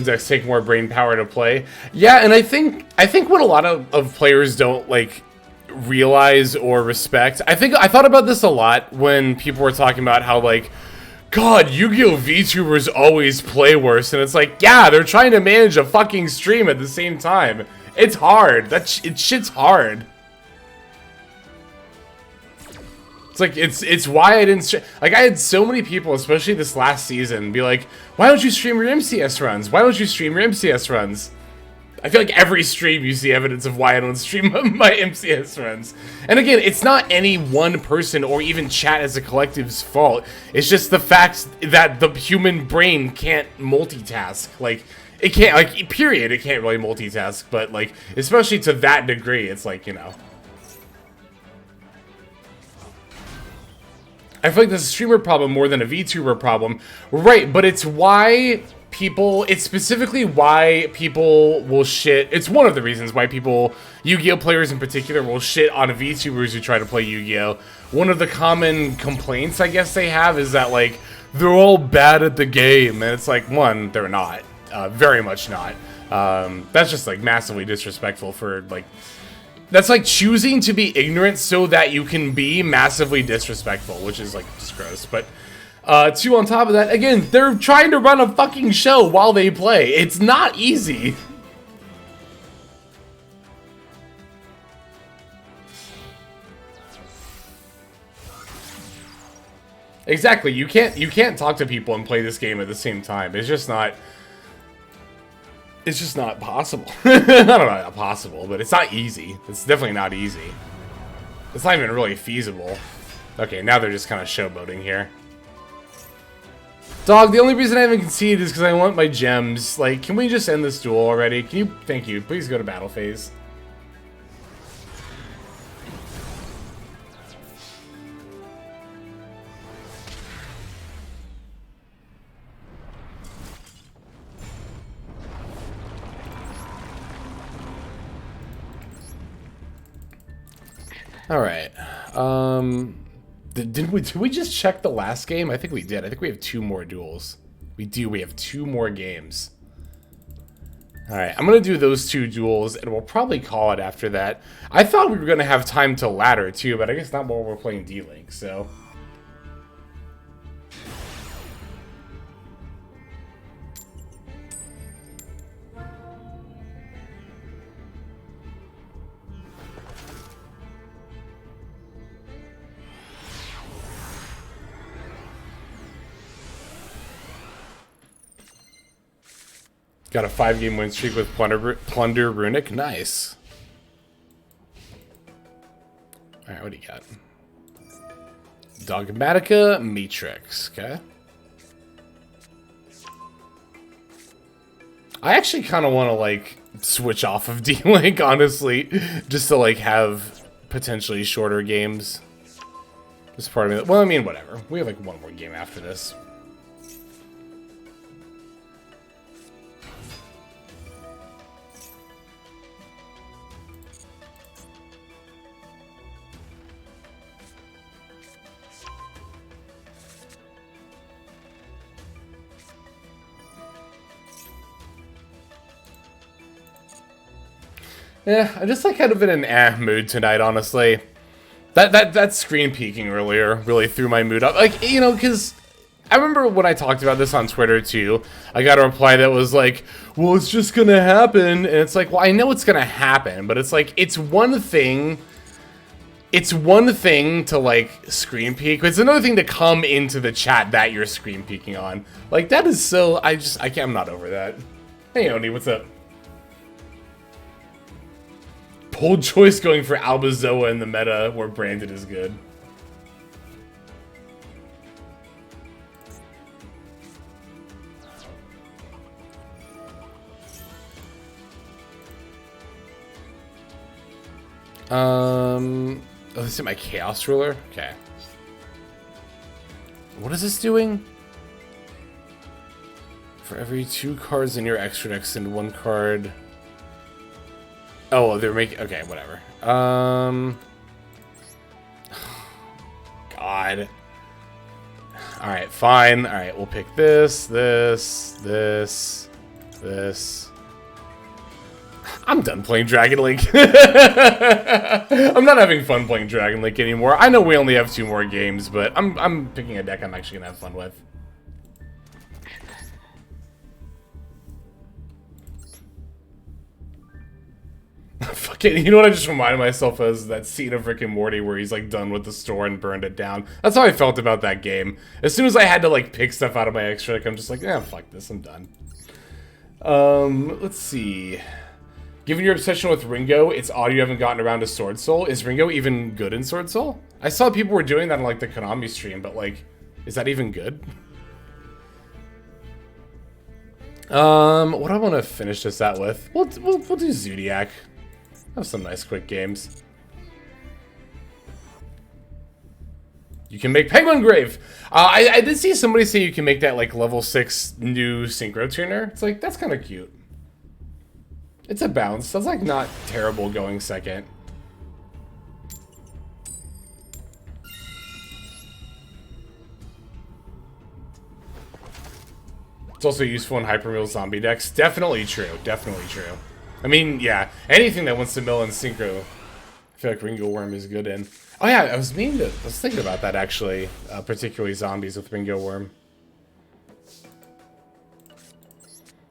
Speaker 1: Decks take more brain power to play. Yeah, and I think what a lot of players don't like realize or respect. I thought about this a lot when people were talking about how like, God, Yu-Gi-Oh! VTubers always play worse, and it's like, yeah, they're trying to manage a fucking stream at the same time. It's hard. Shit's hard. It's like, it's why I didn't like, I had so many people, especially this last season, be like, why don't you stream your MCS runs? Why don't you stream your MCS runs? I feel like every stream you see evidence of why I don't stream my MCS runs. And again, it's not any one person or even chat as a collective's fault. It's just the fact that the human brain can't multitask. Like, it can't, like, period, it can't really multitask. But, like, especially to that degree, it's like, you know. I feel like this is a streamer problem more than a VTuber problem. Right, but it's why people, it's specifically why people will shit. It's one of the reasons why people, Yu-Gi-Oh players in particular, will shit on VTubers who try to play Yu-Gi-Oh. One of the common complaints, I guess, they have is that, like, they're all bad at the game. And it's like, one, they're not. Very much not. That's just, like, massively disrespectful for, like, that's like choosing to be ignorant so that you can be massively disrespectful, which is, like, just gross. But, two, on top of that, again, they're trying to run a fucking show while they play. It's not easy. Exactly, you can't talk to people and play this game at the same time. It's just not possible. I don't know, not possible, but it's not easy. It's definitely not easy. It's not even really feasible. Okay, now they're just kind of showboating here. Dog, the only reason I haven't conceded is because I want my gems. Like, can we just end this duel already? Can you? Thank you. Please go to battle phase. All right. Did we just check the last game? I think we did. I think we have 2 more duels. We do. We have 2 more games. All right. I'm going to do those 2 duels, and we'll probably call it after that. I thought we were going to have time till ladder, too, but I guess not while we're playing D-Link, so... Got a 5-game win streak with Plunder Runic. Nice. Alright, what do you got? Dogmatica Matrix. Okay. I actually kind of want to, like, switch off of D-Link, honestly. Just to, like, have potentially shorter games. This part of me. Well, I mean, whatever. We have, like, 1 more game after this. Yeah, I'm just like kind of in an mood tonight, honestly. That screen peeking earlier really threw my mood up. Like, you know, because I remember when I talked about this on Twitter too, I got a reply that was like, well, it's just gonna happen. And it's like, well, I know it's gonna happen, but it's like, it's one thing to, like, screen peek. It's another thing to come into the chat that you're screen peeking on. Like, that is so, I'm not over that. Hey, Oni, what's up? Bold choice going for Albazoa in the meta where Branded is good. Oh, this is my Chaos Ruler? Okay. What is this doing? For every 2 cards in your extra deck, send 1 card... Oh, they're making... Okay, whatever. God. Alright, fine. Alright, we'll pick this. I'm done playing Dragon Link. I'm not having fun playing Dragon Link anymore. I know we only have 2 more games, but I'm picking a deck I'm actually gonna have fun with. Fucking, you know what I just reminded myself of is that scene of Rick and Morty where he's like done with the store and burned it down. That's how I felt about that game. As soon as I had to like pick stuff out of my extra deck, I'm just like, yeah, fuck this, I'm done. Let's see. Given your obsession with Ringo, it's odd you haven't gotten around to Sword Soul. Is Ringo even good in Sword Soul? I saw people were doing that on like the Konami stream, but like, is that even good? What do I want to finish this out with? We'll do Zodiac. Have some nice quick games. You can make Penguin Grave. I did see somebody say you can make that like level 6 new synchro tuner. It's like, that's kind of cute. It's a bounce. That's like not terrible going second. It's also useful in hypermill zombie decks. Definitely true. Definitely true. I mean, yeah, anything that wants to mill in synchro, I feel like Ringo Worm is good in. Oh yeah, I was thinking about that actually, particularly zombies with Ringo Worm.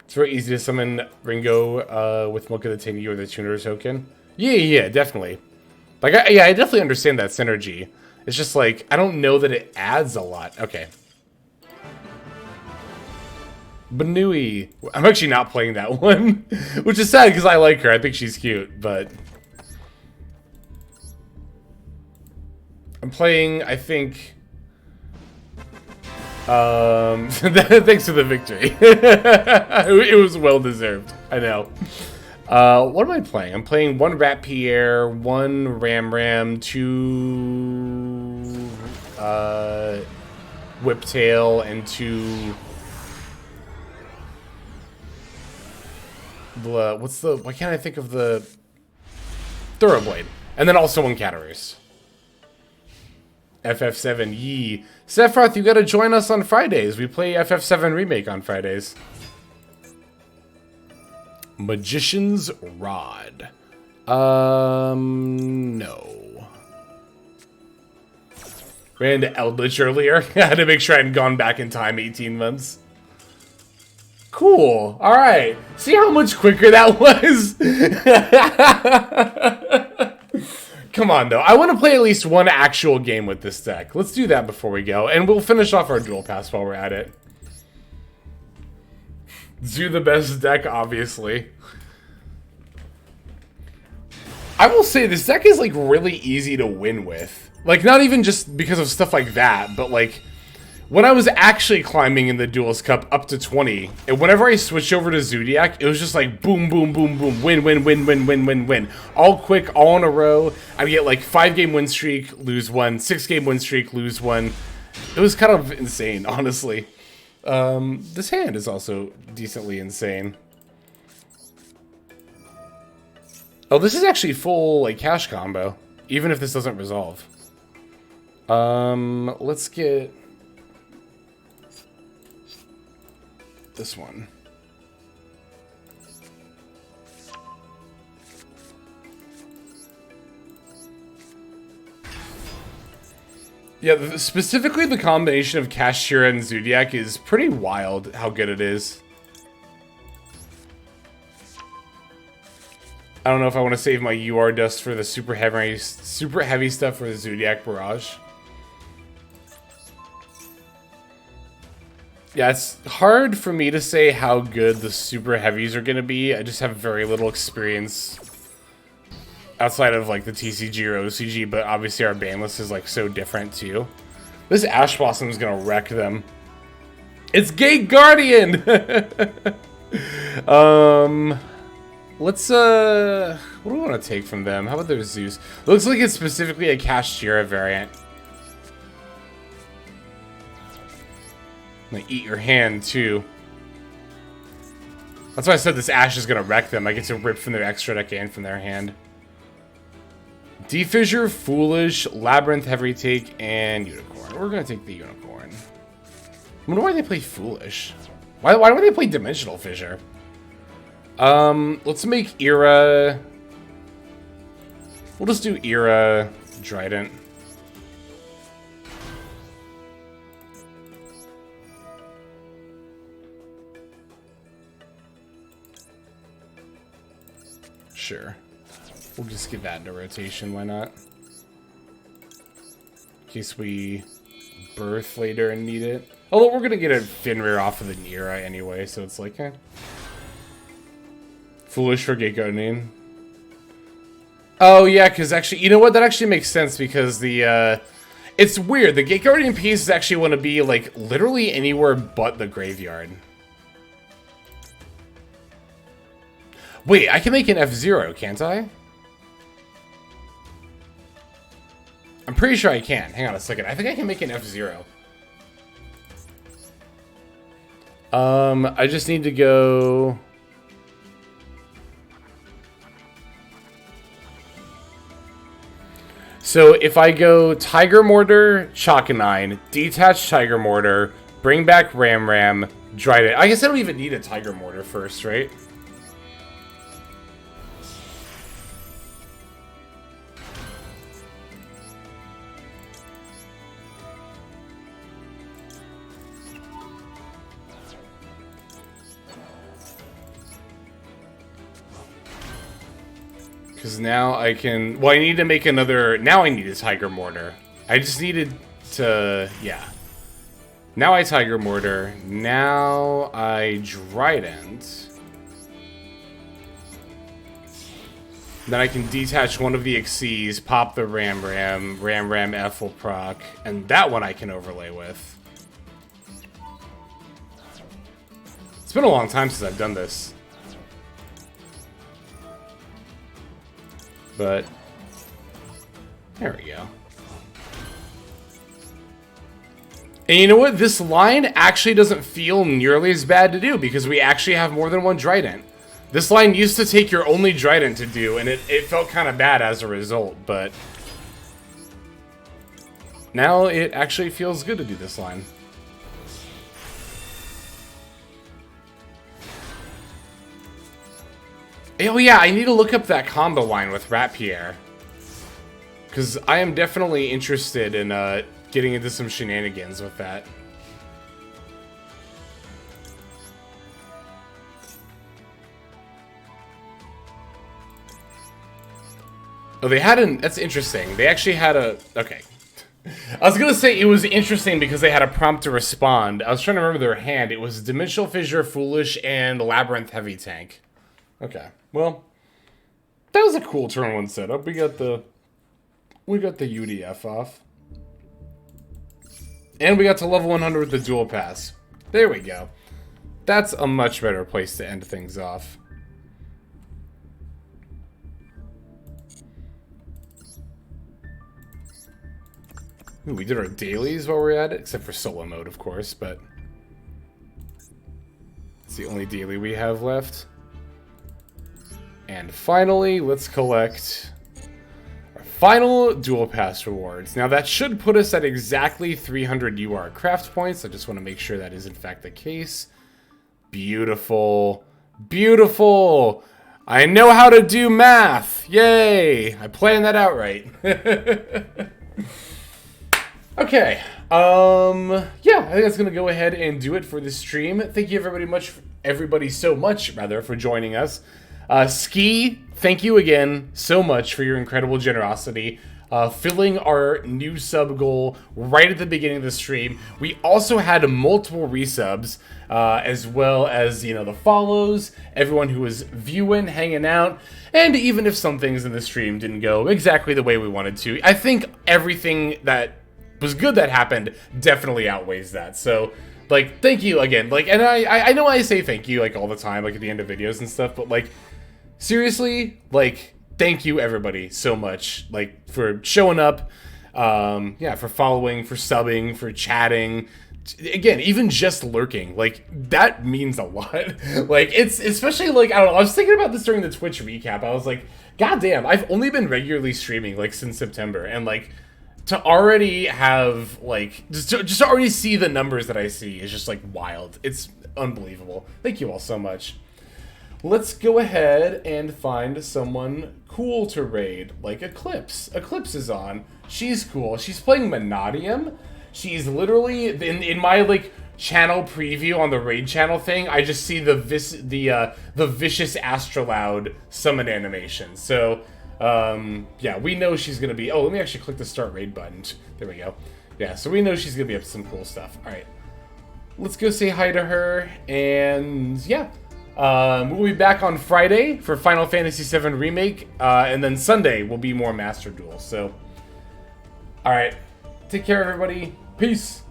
Speaker 1: It's very easy to summon Ringo with Milk of the Tingy or the Tuner token. Yeah, definitely. Like, I definitely understand that synergy. It's just like, I don't know that it adds a lot. Okay. Banui. I'm actually not playing that one, which is sad because I like her. I think she's cute, but I'm playing, I think, thanks for the victory. It was well deserved. I know. What am I playing? I'm playing 1 Rat Pierre, 1 Ram, 2 Whiptail, and 2 why can't I think of the Thoroughblade? And then also 1 Catarus. FF7 yee. Sephiroth, you gotta join us on Fridays. We play FF7 Remake on Fridays. Magician's Rod. No. Ran into Eldritch earlier. I had to make sure I hadn't gone back in time 18 months. Cool. Alright. See how much quicker that was? Come on, though. I want to play at least 1 actual game with this deck. Let's do that before we go. And we'll finish off our duel pass while we're at it. Zoo the best deck, obviously. I will say, this deck is, like, really easy to win with. Like, not even just because of stuff like that, but, like, when I was actually climbing in the Duels Cup up to 20, and whenever I switched over to Zodiac, it was just like boom, boom, boom, boom, win. All quick, all in a row. I'd get like 5-game win streak, lose 1, 6-game win streak, lose 1. It was kind of insane, honestly. This hand is also decently insane. Oh, this is actually full like cash combo, even if this doesn't resolve. Let's get this one. Yeah, specifically the combination of Kashira and Zodiac is pretty wild how good it is. I don't know if I want to save my UR dust for the super heavy stuff for the Zodiac Barrage. Yeah, it's hard for me to say how good the super heavies are going to be. I just have very little experience outside of like the TCG or OCG, but obviously our ban list is like so different too. This Ash Blossom is going to wreck them. It's Gate Guardian! Let's, what do we want to take from them? How about their Zeus? Looks like it's specifically a Kashira variant. I'm gonna eat your hand, too. That's why I said this Ash is gonna wreck them. I get to rip from their extra deck and from their hand. Defissure, Foolish, Labyrinth, Heavy Take, and Unicorn. We're gonna take the Unicorn. I wonder why they play Foolish. Why don't they play Dimensional Fissure? Let's make Era. We'll just do Era Trident. Sure. We'll just get that into rotation, why not? In case we birth later and need it. Although we're gonna get a Fenrir off of the Nira anyway, so it's like, eh. Foolish for Gate Guardian. Oh yeah, because actually, you know what? That actually makes sense because the, it's weird. The Gate Guardian pieces actually want to be, like, literally anywhere but the graveyard. Wait, I can make an F-Zero, can't I? I'm pretty sure I can. Hang on a second. I think I can make an F-Zero. I just need to go... So if I go Tiger Mortar, Chakanine, detach Tiger Mortar, bring back Ram, Dryden. I guess I don't even need a Tiger Mortar first, right? Because now I can... Well, I need to make another... Now I need a Tiger Mortar. I just needed to... Yeah. Now I Tiger Mortar. Now I Trident. Then I can detach one of the Xyz, pop the Ram, F will proc, and that one I can overlay with. It's been a long time since I've done this. But, there we go. And you know what? This line actually doesn't feel nearly as bad to do because we actually have more than one Trident. This line used to take your only Trident to do, and it felt kind of bad as a result, but now it actually feels good to do this line. Oh yeah, I need to look up that combo line with Ratpierre. Because I am definitely interested in getting into some shenanigans with that. Oh, they had an... That's interesting. They actually had a... Okay. I was going to say it was interesting because they had a prompt to respond. I was trying to remember their hand. It was Dimensional Fissure, Foolish, and Labyrinth Heavy Tank. Okay. Well, that was a cool turn 1 setup. We got the UDF off. And we got to level 100 with the Duel Pass. There we go. That's a much better place to end things off. Ooh, we did our dailies while we're at it, except for solo mode, of course, but it's the only daily we have left. And finally, let's collect our final Duel Pass rewards. Now, that should put us at exactly 300 UR craft points. I just want to make sure that is, in fact, the case. Beautiful. Beautiful. I know how to do math. Yay. I planned that out right. Okay. Yeah, I think that's going to go ahead and do it for this stream. Thank you everybody so much for joining us. Ski, thank you again so much for your incredible generosity, filling our new sub goal right at the beginning of the stream. We also had multiple resubs, as well as, you know, the follows, everyone who was viewing, hanging out, and even if some things in the stream didn't go exactly the way we wanted to, I think everything that was good that happened definitely outweighs that. So, like, thank you again. Like, and I know I say thank you, like, all the time, like, at the end of videos and stuff, but, like, seriously, like, thank you everybody so much, like, for showing up, yeah, for following, for subbing, for chatting, again, even just lurking, like, that means a lot. Like, it's, especially, like, I don't know, I was thinking about this during the Twitch recap, I was like, goddamn, I've only been regularly streaming, like, since September, and, like, to already have, like, just to already see the numbers that I see is just, like, wild. It's unbelievable. Thank you all so much. Let's go ahead and find someone cool to raid, like Eclipse. Eclipse is on. She's cool. She's playing Monadium. She's literally, in my, like, channel preview on the raid channel thing, I just see the vicious Astrolaud summon animation. So, yeah, we know she's gonna be... Oh, let me actually click the start raid button. There we go. Yeah, so we know she's gonna be up to some cool stuff. Alright. Let's go say hi to her, and yeah. We'll be back on Friday for Final Fantasy VII Remake, and then Sunday will be more Master Duel, so... Alright. Take care, everybody. Peace!